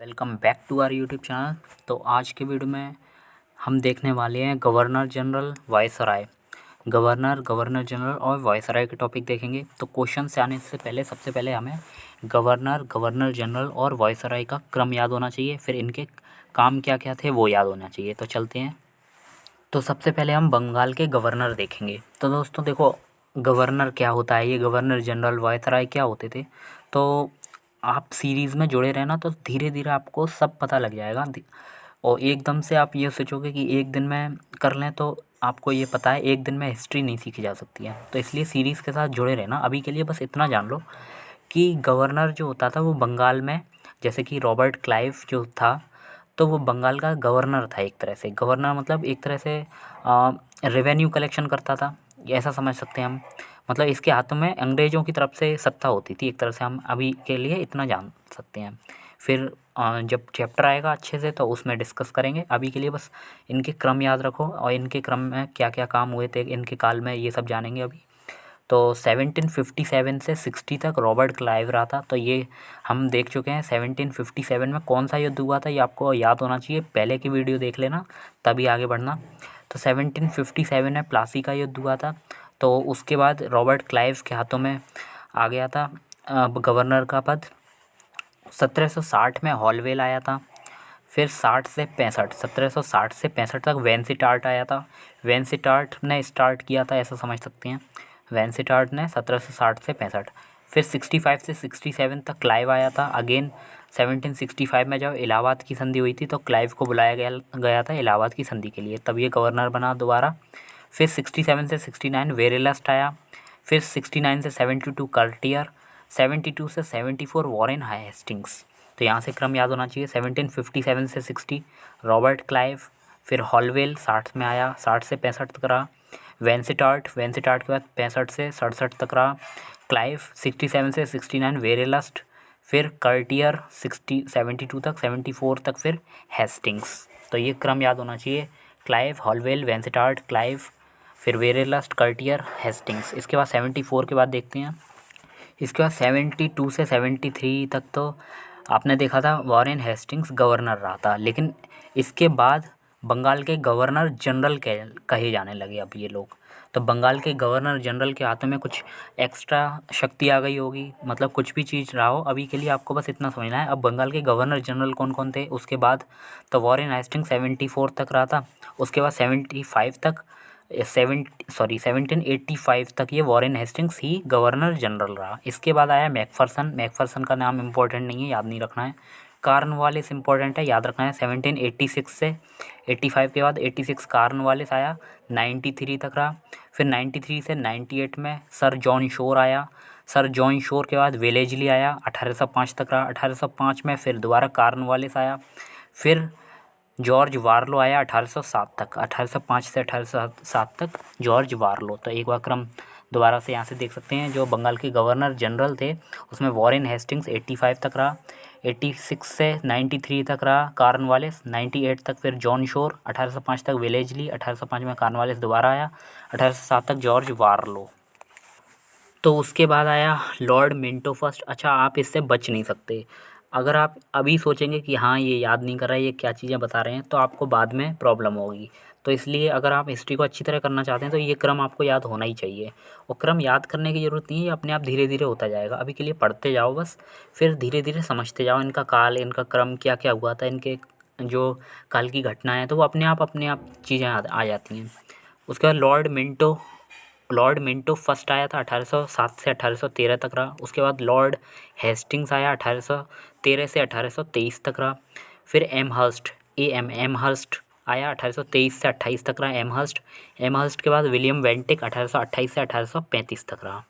Welcome back to our YouTube channel. तो आज के वीडियो में हम देखने वाले हैं governor general viceroy. Governor general और वायसराय के टॉपिक देखेंगे। तो क्वेश्चन से आने से पहले सबसे पहले हमें गवर्नर जनरल और वायसराय का क्रम याद होना चाहिए, फिर इनके काम क्या क्या थे वो याद होना चाहिए। तो चलते हैं। तो सबसे पहले हम बंगाल के गवर्नर देखेंगे। तो दोस्तों देखो, गवर्नर क्या होता है, ये गवर्नर जनरल वायसराय क्या होते थे। तो आप सीरीज़ में जुड़े रहना, तो धीरे धीरे आपको सब पता लग जाएगा। और एकदम से आप ये सोचोगे कि एक दिन में कर लें, तो आपको ये पता है एक दिन में हिस्ट्री नहीं सीखी जा सकती है। तो इसलिए सीरीज़ के साथ जुड़े रहना। अभी के लिए बस इतना जान लो कि गवर्नर जो होता था वो बंगाल में, जैसे कि रॉबर्ट क्लाइव जो था, तो वो बंगाल का गवर्नर था। एक तरह से गवर्नर मतलब एक तरह से रेवेन्यू कलेक्शन करता था, ऐसा समझ सकते हैं हम। मतलब इसके हाथों में अंग्रेज़ों की तरफ से सत्ता होती थी, एक तरह से हम अभी के लिए इतना जान सकते हैं। फिर जब चैप्टर आएगा अच्छे से तो उसमें डिस्कस करेंगे। अभी के लिए बस इनके क्रम याद रखो और इनके क्रम में क्या क्या काम हुए थे इनके काल में, ये सब जानेंगे अभी। तो 1757 से 60 तक रॉबर्ट क्लाइव रहा था। तो ये हम देख चुके हैं। 1757 में कौन सा युद्ध हुआ था ये आपको याद होना चाहिए, पहले की वीडियो देख लेना तभी आगे बढ़ना। तो 1757 में प्लासी का युद्ध हुआ था। तो उसके बाद रॉबर्ट क्लाइव के हाथों में आ गया था गवर्नर का पद। 1760 में हॉलवेल आया था। फिर 60 से 65, 1760 से 65 तक वेंसिटार्ट आया था। वेंसिटार्ट ने स्टार्ट किया था, ऐसा समझ सकते हैं। वेंसिटार्ट ने 1760 से 65। फिर 65 से 67 तक क्लाइव आया था। अगेन 1765 में जब इलाहाबाद की संधि हुई थी तो क्लाइव को बुलाया गया था इलाहाबाद की संधि के लिए, तब ये गवर्नर बना दोबारा। फिर 67 से 69 वेरेलस्ट आया। फिर 69 से 72 कार्टियर। 72 से 74 वॉरेन हेस्टिंग्स। तो यहाँ से क्रम याद होना चाहिए। 1757 से 60 रॉबर्ट क्लाइव। फिर हॉलवेल 60 में आया, 60 से 65 तक रहा। वेंसिटार्ट के बाद 65 से 67 तक रहा। क्लाइव 67 से 69 वेरेलस्ट। फिर कार्टियर 72 तक, 74 तक फिर हेस्टिंग्स। तो ये क्रम याद होना चाहिए। क्लाइव, हॉलवेल, वेंसिटार्ट, क्लाइव, फिर वेरेलस्ट, कार्टियर, हेस्टिंग्स। इसके बाद 74 के बाद देखते हैं। इसके बाद 72 से 73 तक तो आपने देखा था वॉरेन हेस्टिंग्स गवर्नर रहा था। लेकिन इसके बाद बंगाल के गवर्नर जनरल कहे जाने लगे अब ये लोग। तो बंगाल के गवर्नर जनरल के हाथों में कुछ एक्स्ट्रा शक्ति आ गई होगी, मतलब कुछ भी चीज़ रहा हो। अभी के लिए आपको बस इतना समझना है। अब बंगाल के गवर्नर जनरल कौन कौन थे उसके बाद, तो वॉरेन हेस्टिंग्स 74 तक रहा था। उसके बाद 75 तक 1785 तक ये वॉरेन हेस्टिंग्स ही गवर्नर जनरल रहा। इसके बाद आया मैकफरसन का नाम इम्पोर्टेंट नहीं है, याद नहीं रखना है। कार्नवालिस इंपॉर्टेंट है, याद रखना है। 1786 से 85 के बाद 86 कार्नवालिस आया, 93 तक रहा। फिर 93 से 98 में सर जॉन शोर आया। सर जॉन शोर के बाद वेलेजली आया, 1805 तक रहा। 1805 में फिर दोबारा कार्नवालिस आया। फिर जॉर्ज वार्लो आया 1807 तक, 1805 से 1807 तक जॉर्ज वार्लो। तो एक बार क्रम दोबारा से यहाँ से देख सकते हैं। जो बंगाल के गवर्नर जनरल थे उसमें वॉरेन हेस्टिंग्स 85 तक रहा। 86 से 93 तक रहा कार्नवालिस। 98 तक फिर जॉन शोर। 1805 तक वेलेजली। 1805 में कार्नवालिस दोबारा आया। 1807 तक जॉर्ज वार्लो। तो उसके बाद आया लॉर्ड मिंटो फर्स्ट। अच्छा, आप इससे बच नहीं सकते। अगर आप अभी सोचेंगे कि हाँ ये याद नहीं कर रहा है, ये क्या चीज़ें बता रहे हैं, तो आपको बाद में प्रॉब्लम होगी। तो इसलिए अगर आप हिस्ट्री को अच्छी तरह करना चाहते हैं तो ये क्रम आपको याद होना ही चाहिए। और क्रम याद करने की ज़रूरत नहीं है, ये अपने आप धीरे धीरे होता जाएगा। अभी के लिए पढ़ते जाओ बस, फिर धीरे धीरे समझते जाओ इनका काल, इनका क्रम क्या क्या हुआ था, इनके जो काल की घटनाएँ हैं, तो वो अपने आप चीज़ें आ जाती हैं। उसके बाद लॉर्ड मिंटो फर्स्ट आया था, 1807 से 1813 तक रहा। उसके बाद लॉर्ड हेस्टिंग्स आया, 1813 से 1823 तक रहा। फिर एमहर्स्ट आया, 1823 से 28 तक रहा एमहर्स्ट के बाद विलियम वेंटिक 1828 से 1835 तक रहा।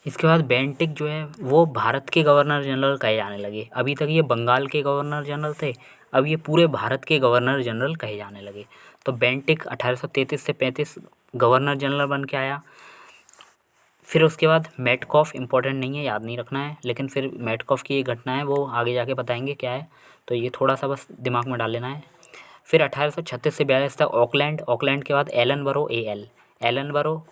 इसके बाद बेंटिक जो है वो भारत के गवर्नर जनरल कहे जाने लगे। अभी तक ये बंगाल के गवर्नर जनरल थे, अब ये पूरे भारत के गवर्नर जनरल कहे जाने लगे। तो बेंटिक 1833 से 35 गवर्नर जनरल बन के आया। फिर उसके बाद मेटकॉफ, इंपॉर्टेंट नहीं है, याद नहीं रखना है, लेकिन फिर मेटकॉफ की एक घटना है वो आगे जाके बताएंगे क्या है, तो ये थोड़ा सा बस दिमाग में डाल लेना है। फिर 1836 से 42 तक ऑकलैंड के बाद एलन बरो।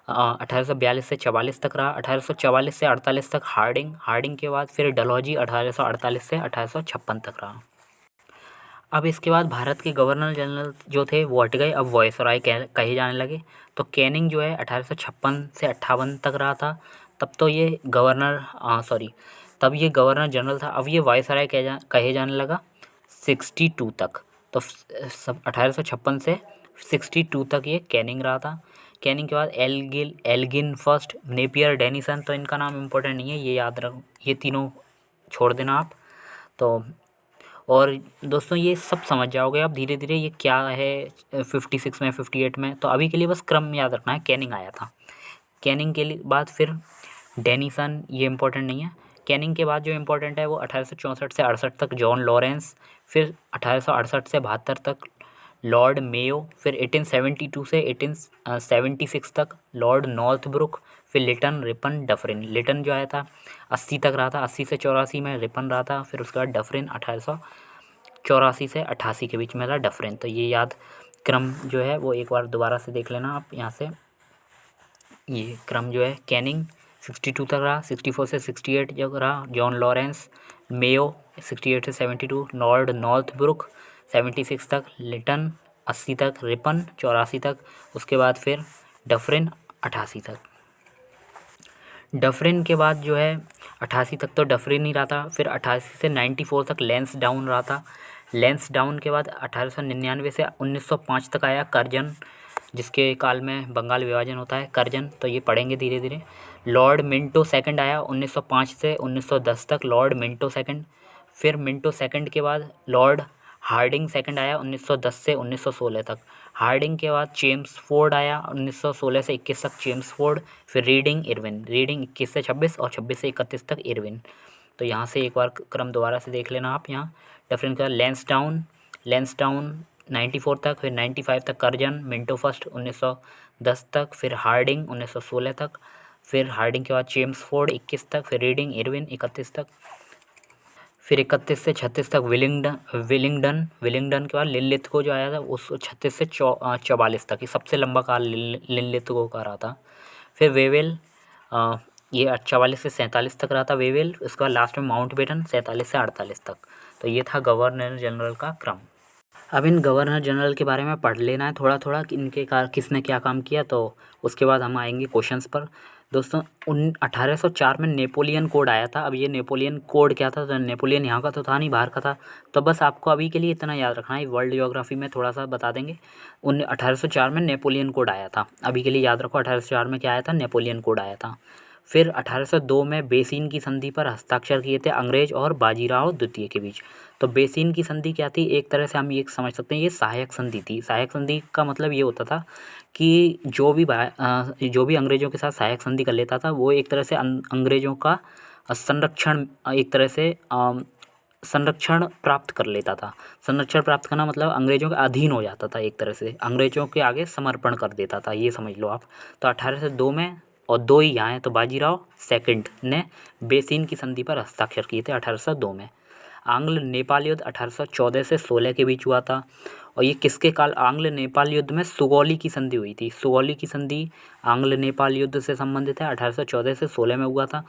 1842 से 44 तक रहा। 1844 से 48 तक हार्डिंग के बाद फिर डलहौजी 1848 से 1856 तक रहा। अब इसके बाद भारत के गवर्नर जनरल जो थे वो हट गए, अब वायसराय कहे जाने लगे। तो कैनिंग जो है 1856 से 58 तक रहा था। तब तो ये तब ये गवर्नर जनरल था। अब ये वायसराय कहे जाने लगा 62 तक। तो सब 1856 से 62 तक ये कैनिंग रहा था। कैनिंग के बाद एल्गिन फर्स्ट, नेपियर, डेनिसन, तो इनका नाम इम्पोर्टेंट नहीं है, ये याद रख, ये तीनों छोड़ देना आप। तो और दोस्तों ये सब समझ जाओगे आप धीरे धीरे ये क्या है 56 में 58 में। तो अभी के लिए बस क्रम याद रखना है। कैनिंग आया था, कैनिंग के लिए बाद फिर डेनिसन, ये इम्पोर्टेंट नहीं है। कैनिंग के बाद जो इम्पोर्टेंट है वो 1864 से 68 तक जॉन लॉरेंस, फिर 1868 से 72 तक लॉर्ड मेयो, फिर 1872 से 1876 तक लॉर्ड नॉर्थब्रुक, फिर लिटन, रिपन, डफरिन। लिटन जो आया था 80 तक रहा था, 80 से 84 में रिपन रहा था। फिर उसके बाद डफरिन 1884 से 88 के बीच में रहा डफरिन। तो ये याद क्रम जो है वो एक बार दोबारा से देख लेना आप यहाँ से। ये क्रम जो है कैनिंग 62 तक रहा, 64 से 68 तक रहा जॉन लॉरेंस, मेयो 68 से 72, लॉर्ड नॉर्थब्रुक 76 तक, लिटन 80 तक, रिपन 84 तक, उसके बाद फिर डफरिन 88 तक। डफरिन के बाद जो है 88 तक तो डफरिन ही रहा था। फिर 88 से 94 तक लैंसडाउन रहा था। लैंसडाउन के बाद 1899 से 1905 तक आया करजन, जिसके काल में बंगाल विभाजन होता है, करजन। तो ये पढ़ेंगे धीरे धीरे। लॉर्ड मिंटो सेकंड आया 1905 से 1910 तक, लॉर्ड मिंटो सेकंड। फिर मिंटो सेकंड के बाद लॉर्ड हार्डिंग सेकंड आया 1910 से 1916 तक। हार्डिंग के बाद चेम्सफोर्ड आया 1916 से 21 तक, चेम्सफोर्ड। फिर रीडिंग, इरविन, रीडिंग 21 से 26 और 26 से 31 तक इरविन। तो यहाँ से एक बार क्रम दोबारा से देख लेना आप। यहाँ डिफरेंट का लैंसडाउन 94 तक, फिर 95 तक करजन, मिंटो फर्स्ट 1910 तक, फिर हार्डिंग 1916 तक, फिर हार्डिंग के बाद चेम्सफोर्ड 21 तक, फिर रीडिंग, इरविन 31 तक, फिर 31 से 36 तक विलिंगडन के बाद लिनलिथगो जो आया था उस 36 से 44 तक, ये सबसे लंबा काल लिनलिथगो का रहा था। फिर वेवेल, ये 44 से 47 तक रहा था वेवेल। उसके बाद लास्ट में माउंटबेटन 47 से 48 तक। तो ये था गवर्नर जनरल का क्रम। अब इन गवर्नर जनरल के बारे में पढ़ लेना है थोड़ा थोड़ा कि इनके किसने क्या काम किया। तो उसके बाद हम आएंगे क्वेश्चंस पर। दोस्तों 1804 में नेपोलियन कोड आया था। अब ये नेपोलियन कोड क्या था, तो नेपोलियन यहाँ का तो था नहीं, बाहर का था। तो बस आपको अभी के लिए इतना याद रखना है, वर्ल्ड ज्योग्राफी में थोड़ा सा बता देंगे। 1804 में नेपोलियन कोड आया था, अभी के लिए याद रखो 1804 में क्या आया था, नेपोलियन कोड आया था। फिर 1802 में बेसिन की संधि पर हस्ताक्षर किए थे अंग्रेज और बाजीराव द्वितीय के बीच। तो बेसिन की संधि क्या थी, एक तरह से हम ये समझ सकते हैं ये सहायक संधि थी। सहायक संधि का मतलब ये होता था कि जो भी अंग्रेज़ों के साथ सहायक संधि कर लेता था वो एक तरह से अंग्रेज़ों का संरक्षण, एक तरह से संरक्षण प्राप्त कर लेता था। संरक्षण प्राप्त करना मतलब अंग्रेज़ों के अधीन हो जाता था, एक तरह से अंग्रेज़ों के आगे समर्पण कर देता था, ये समझ लो आप। तो 1802 में, और दो ही यहाँ हैं, तो बाजीराव सेकंड ने बेसिन की संधि पर हस्ताक्षर किए थे 1802 में। आंग्ल नेपाल युद्ध 1814 से 16 के बीच हुआ था। और ये किसके काल, आंग्ल नेपाल युद्ध में सुगौली की संधि हुई थी। सुगौली की संधि आंग्ल नेपाल युद्ध से संबंधित है, 1814 से 16 में हुआ था।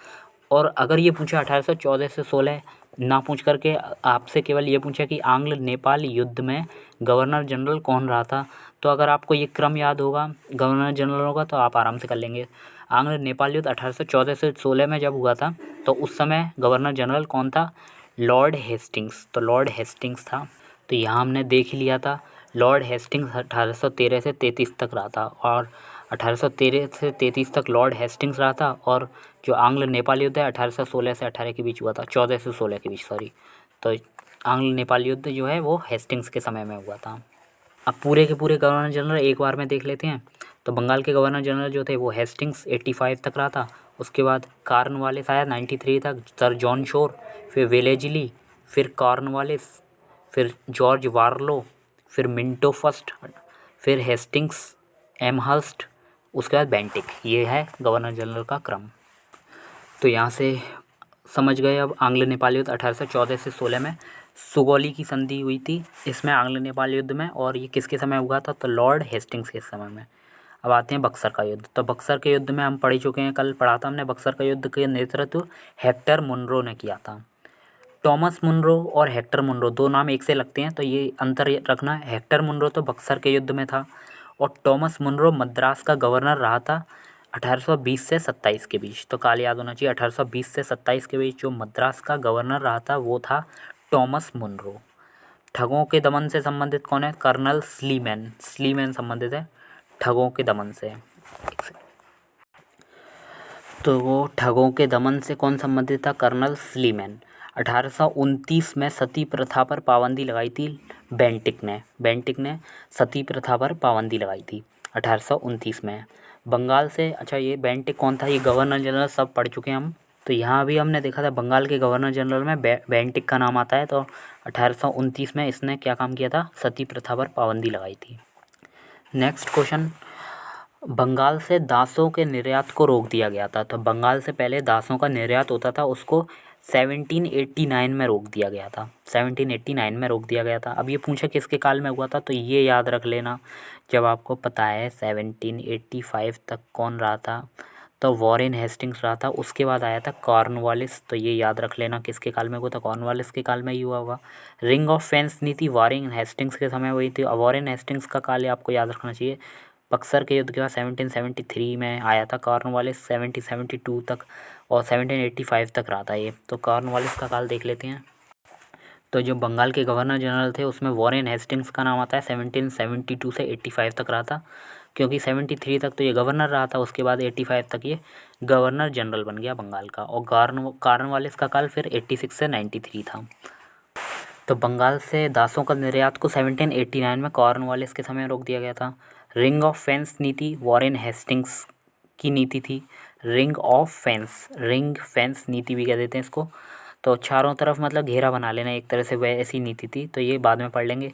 और अगर ये पूछा 1814 से 16 ना पूछ करके आपसे केवल ये पूछा कि आंग्ल नेपाल युद्ध में गवर्नर जनरल कौन रहा था, तो अगर आपको ये क्रम याद होगा गवर्नर जनरल होगा तो आप आराम से कर लेंगे। आंग्ल नेपाल युद्ध 1814 से 16 में जब हुआ था तो उस समय गवर्नर जनरल कौन था, लॉर्ड हेस्टिंग्स। तो लॉर्ड हेस्टिंग्स था। तो यहाँ हमने देख ही लिया था, लॉर्ड हेस्टिंग्स 1813 से 33 तक रहा था। और 1813 से 33 तक लॉर्ड हेस्टिंग्स रहा था। और जो आंग्ल नेपाल युद्ध है 1816 से 18 के बीच हुआ था, 14 से 16 के बीच, सॉरी। तो आंग्ल नेपाल युद्ध जो है वो हेस्टिंग्स के समय में हुआ था। अब पूरे के पूरे गवर्नर जनरल एक बार में देख लेते हैं। तो बंगाल के गवर्नर जनरल जो थे वो हेस्टिंग्स 85 तक रहा था। उसके बाद कॉर्नवालिस आया 93 तक, सर जॉन शोर, फिर वेलेजली, फिर कॉर्नवालिस, फिर जॉर्ज वार्लो, फिर मिंटो फर्स्ट, फिर हेस्टिंग्स, एमहर्स्ट, उसके बाद बेंटिक। ये है गवर्नर जनरल का क्रम। तो यहाँ से समझ गए अब आंग्ल नेपाल युद्ध 1814 से 16 में सुगौली की संधि हुई थी इसमें आंग्ल नेपाल युद्ध में। और ये किसके समय हुआ था, तो लॉर्ड हेस्टिंग्स के समय में। अब आते हैं बक्सर का युद्ध। तो बक्सर के युद्ध में हम पढ़ चुके हैं, कल पढ़ा था हमने, बक्सर का युद्ध के नेतृत्व हेक्टर मुनरो ने किया था। टॉमस मुनरो और हेक्टर मुनरो दो नाम एक से लगते हैं, तो ये अंतर रखना। हेक्टर मुनरो तो बक्सर के युद्ध में था और टॉमस मुनरो मद्रास का गवर्नर रहा था 1820 से 27 के बीच। तो काल याद होना चाहिए, 1820 से 27 के बीच जो मद्रास का गवर्नर रहा था वो था टॉमस मुनरो। ठगों के दमन से संबंधित कौन है? Colonel Sleeman. स्लीमैन संबंधित है ठगों के दमन से। तो वो ठगों के दमन से कौन संबंधित था? Colonel Sleeman. 1829 में सती प्रथा पर पाबंदी लगाई थी बेंटिक ने। बेंटिक ने सती प्रथा पर पाबंदी लगाई थी 1829 में। बंगाल से, अच्छा ये बेंटिक कौन था? ये गवर्नर जनरल सब पढ़ चुके हैं हम। तो यहाँ भी हमने देखा था बंगाल के गवर्नर जनरल में बेंटिक का नाम आता है। तो 1829 में इसने क्या काम किया था? सती प्रथा पर पाबंदी लगाई थी। नेक्स्ट क्वेश्चन, बंगाल से दासों के निर्यात को रोक दिया गया था। तो बंगाल से पहले दासों का निर्यात होता था, उसको 1789 में रोक दिया गया था। 1789 में रोक दिया गया था। अब ये पूछा किसके काल में हुआ था, तो ये याद रख लेना। जब आपको पता है 1785 तक कौन रहा था, तो वॉरेन हेस्टिंग्स रहा था। उसके बाद आया था कॉर्नवालिस। तो ये याद रख लेना किसके काल में हुआ था? कॉर्नवालिस के काल में ही हुआ होगा। रिंग ऑफ फेंस नीति वॉरेन हेस्टिंग्स के समय हुई थी। वॉरेन हेस्टिंग्स का काल आपको याद रखना चाहिए। बक्सर के युद्ध के बाद 1773 में आया था कॉर्नवालिस, 1772 तक और 1785 तक रहा था ये। तो कॉर्नवालिस का काल देख लेते हैं। तो जो बंगाल के गवर्नर जनरल थे उसमें वॉरेन हेस्टिंग्स का नाम आता है। 1772 से 85 तक रहा था, क्योंकि 73 तक तो ये गवर्नर रहा था, उसके बाद 85 तक ये गवर्नर जनरल बन गया बंगाल का। और कॉर्नवालिस का काल फिर 86 से 93 था। तो बंगाल से दासों का निर्यात को 1789 में कॉर्नवालिस के समय रोक दिया गया था। रिंग ऑफ फेंस नीति वॉरेन हेस्टिंग्स की नीति थी। Ring of fence, ring fence नीति भी कह देते हैं इसको। तो चारों तरफ मतलब घेरा बना लेना, एक तरह से वह ऐसी नीति थी। तो ये बाद में पढ़ लेंगे,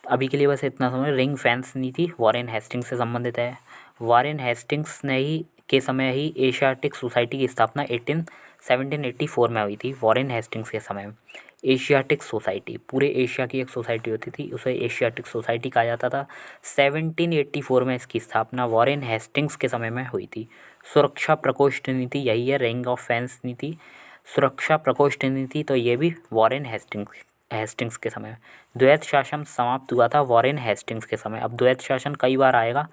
अभी के लिए बस इतना समझ। रिंग फेंस नीति वॉरेन हेस्टिंग्स से संबंधित है। वॉरेन हेस्टिंग्स ने ही के समय ही एशियाटिक सोसाइटी की स्थापना 1784 में हुई थी। वॉरेन हेस्टिंग्स के समय एशियाटिक सोसाइटी, पूरे एशिया की एक सोसाइटी होती थी, उसे एशियाटिक सोसाइटी कहा जाता था। 1784 में इसकी स्थापना वॉरेन हेस्टिंग्स के समय में हुई थी। सुरक्षा प्रकोष्ठ नीति यही है, रिंग ऑफ फेंस नीति, सुरक्षा प्रकोष्ठ नीति। तो ये भी वॉरेन हेस्टिंग्स के समय। द्वैत शासन समाप्त हुआ था वॉरेन हेस्टिंग्स के समय। अब द्वैत शासन कई बार आएगा,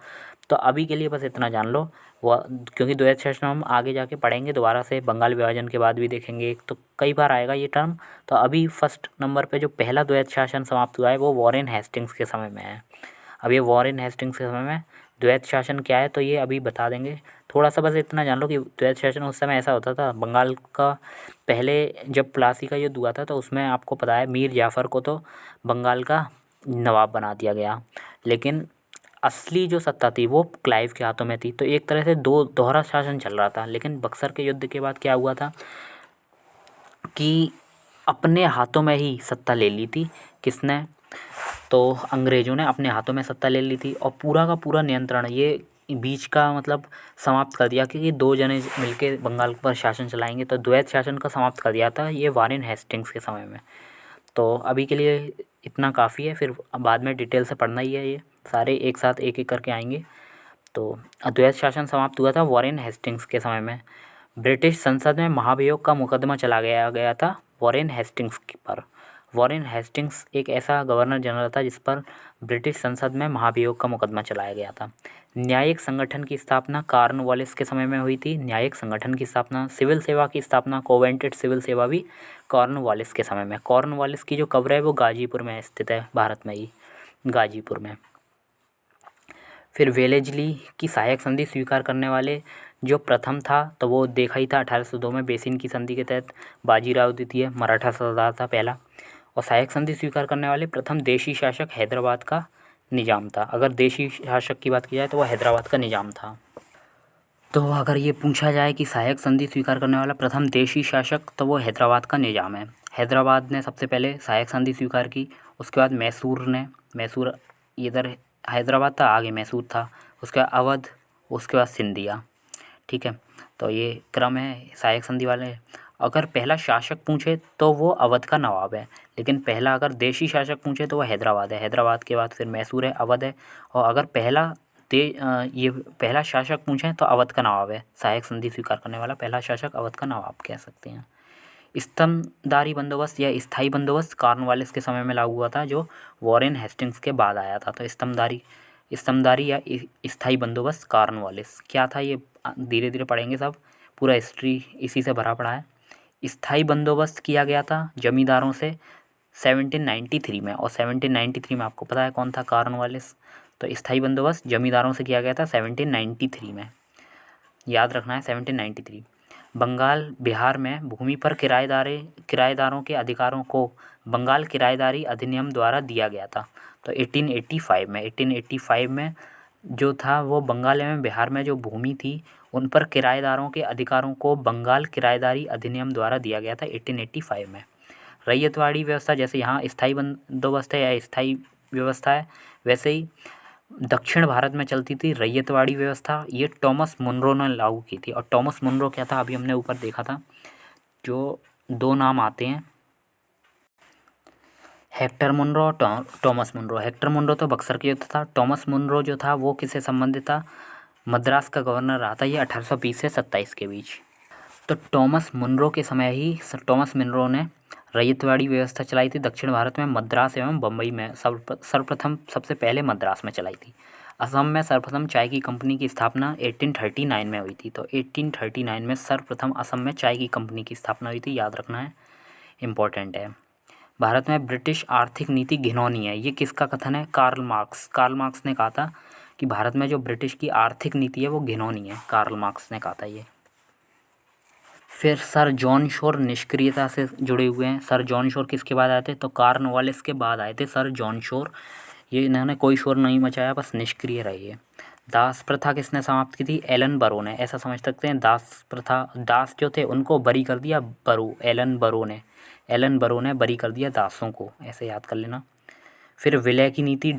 तो अभी के लिए बस इतना जान लो। क्योंकि द्वैत शासन हम आगे जाके पढ़ेंगे दोबारा से, बंगाल विभाजन के बाद भी देखेंगे, तो कई बार आएगा ये टर्म। तो अभी फर्स्ट नंबर पे जो पहला द्वैत शासन समाप्त हुआ है वो वॉरेन हेस्टिंग्स के समय में है। अब ये वॉरेन हेस्टिंग्स के समय में द्वैत शासन क्या है तो ये अभी बता देंगे। थोड़ा सा बस इतना जान लो कि द्वैत शासन उस समय ऐसा होता था, बंगाल का पहले जब प्लासी का युद्ध हुआ था तो उसमें आपको पता है मीर जाफ़र को तो बंगाल का नवाब बना दिया गया, लेकिन असली जो सत्ता थी वो क्लाइव के हाथों में थी। तो एक तरह से दो दोहरा शासन चल रहा था। लेकिन बक्सर के युद्ध के बाद क्या हुआ था कि अपने हाथों में ही सत्ता ले ली थी। किसने? तो अंग्रेज़ों ने अपने हाथों में सत्ता ले ली थी और पूरा का पूरा नियंत्रण ये बीच का मतलब समाप्त कर दिया, क्योंकि दो जने मिलके बंगाल पर शासन चलाएंगे। तो द्वैत शासन का समाप्त कर दिया था ये वॉरेन हेस्टिंग्स के समय में। तो अभी के लिए इतना काफ़ी है, फिर बाद में डिटेल से पढ़ना ही है। ये सारे एक साथ एक एक करके आएंगे। तो द्वैत शासन समाप्त हुआ था वॉरेन हेस्टिंग्स के समय में। ब्रिटिश संसद में महाभियोग का मुकदमा चला गया था वॉरेन हेस्टिंग्स पर। वॉरेन हेस्टिंग्स एक ऐसा गवर्नर जनरल था जिस पर ब्रिटिश संसद में महाभियोग का मुकदमा चलाया गया था। न्यायिक संगठन की स्थापना कॉर्नवालिस के समय में हुई थी। न्यायिक संगठन की स्थापना, सिविल सेवा की स्थापना, कोवेंटेड सिविल सेवा भी कॉर्नवालिस के समय में। कॉर्नवालिस की जो कब्र है वो गाजीपुर में स्थित है, भारत में ही गाजीपुर में। फिर वेलेजली की सहायक संधि स्वीकार करने वाले जो प्रथम था तो वो देखा ही था 1802 में बेसिन की संधि के तहत बाजीराव द्वितीय मराठा सरदार था पहला। और सहायक संधि स्वीकार करने वाले प्रथम देशी शासक हैदराबाद का निज़ाम था। अगर देशी शासक की बात की जाए तो वह हैदराबाद का निज़ाम था। तो अगर ये पूछा जाए कि सहायक संधि स्वीकार करने वाला प्रथम देशी शासक, तो वो हैदराबाद का निज़ाम है। हैदराबाद ने सबसे पहले सहायक संधि स्वीकार की। उसके बाद मैसूर इधर हैदराबाद था, आगे मैसूर था, उसके बाद अवध, उसके बाद सिंधिया। ठीक है, तो ये क्रम है सहायक संधि वाले। अगर पहला शासक पूछे तो वो अवध का नवाब है, लेकिन पहला अगर देशी शासक पूछे तो वो हैदराबाद है। हैदराबाद के बाद फिर मैसूर है, अवध है। और अगर पहला ये पहला शासक पूछें तो अवध का नवाब है, सहायक संधि स्वीकार करने वाला पहला शासक अवध का नवाब कह सकते हैं। स्तंभदारी बंदोबस्त या स्थायी बंदोबस्त कॉर्नवालिस के समय में लागू हुआ था, जो वॉरेन हेस्टिंग्स के बाद आया था। तो स्तंभदारी या स्थायी बंदोबस्त कॉर्नवालिस क्या था, ये धीरे धीरे पढ़ेंगे सब, पूरा हिस्ट्री इसी से भरा पड़ा है। स्थायी बंदोबस्त किया गया था जमींदारों से 1793 में, और 1793 में आपको पता है कौन था, कॉर्नवालिस। तो स्थायी बंदोबस्त जमींदारों से किया गया था 1793 में, याद रखना है 1793। बंगाल बिहार में भूमि पर किराएदारों के अधिकारों को बंगाल किराएदारी अधिनियम द्वारा दिया गया था। तो 1885 में जो था वो बंगाल एवं बिहार में जो भूमि थी उन पर किराएदारों के अधिकारों को बंगाल किराएदारी अधिनियम द्वारा दिया गया था 1885 में। रैयतवाड़ी व्यवस्था, जैसे यहाँ स्थायी बंदोबस्त है या स्थायी व्यवस्था है, वैसे ही दक्षिण भारत में चलती थी रैयतवाड़ी व्यवस्था। ये टॉमस मुनरो ने लागू की थी। और टॉमस मुनरो क्या था, अभी हमने ऊपर देखा था, जो दो नाम आते हैं, हेक्टर मुनरो और टॉमस मुनरो। हेक्टर मुनरो तो बक्सर के युद्ध था, टॉमस मुनरो जो था वो किससे संबंधित था, मद्रास का गवर्नर रहा था ये 1820 से 27 के बीच। तो टॉमस मुनरो के समय ही टॉमस मुनरो ने रैयतवाड़ी व्यवस्था चलाई थी दक्षिण भारत में, मद्रास एवं बम्बई में सर्वप्रथम सबसे पहले मद्रास में चलाई थी। असम में सर्वप्रथम चाय की कंपनी की स्थापना 1839 में हुई थी। तो 1839 में सर्वप्रथम असम में चाय की कंपनी की स्थापना हुई थी, याद रखना है, इम्पोर्टेंट है। भारत में ब्रिटिश आर्थिक नीति घिनौनी है, ये किसका कथन है, कार्ल मार्क्स ने कहा था कि भारत में जो ब्रिटिश की आर्थिक नीति है वो घिनौनी है, कार्ल मार्क्स ने कहा था ये। फिर सर जॉन शोर निष्क्रियता से जुड़े हुए हैं। सर जॉन शोर किसके बाद आए थे, तो कॉर्नवालिस के बाद आए थे सर जॉन शोर। ये इन्होंने कोई शोर नहीं मचाया, बस निष्क्रिय रही है। दास प्रथा किसने समाप्त की थी, एलन बरो ने। ऐसा समझ सकते हैं दास प्रथा, दास जो थे उनको बरी कर दिया एलन बरो ने बरी कर दिया दासों को, ऐसे याद कर लेना। फिर विलय की नीति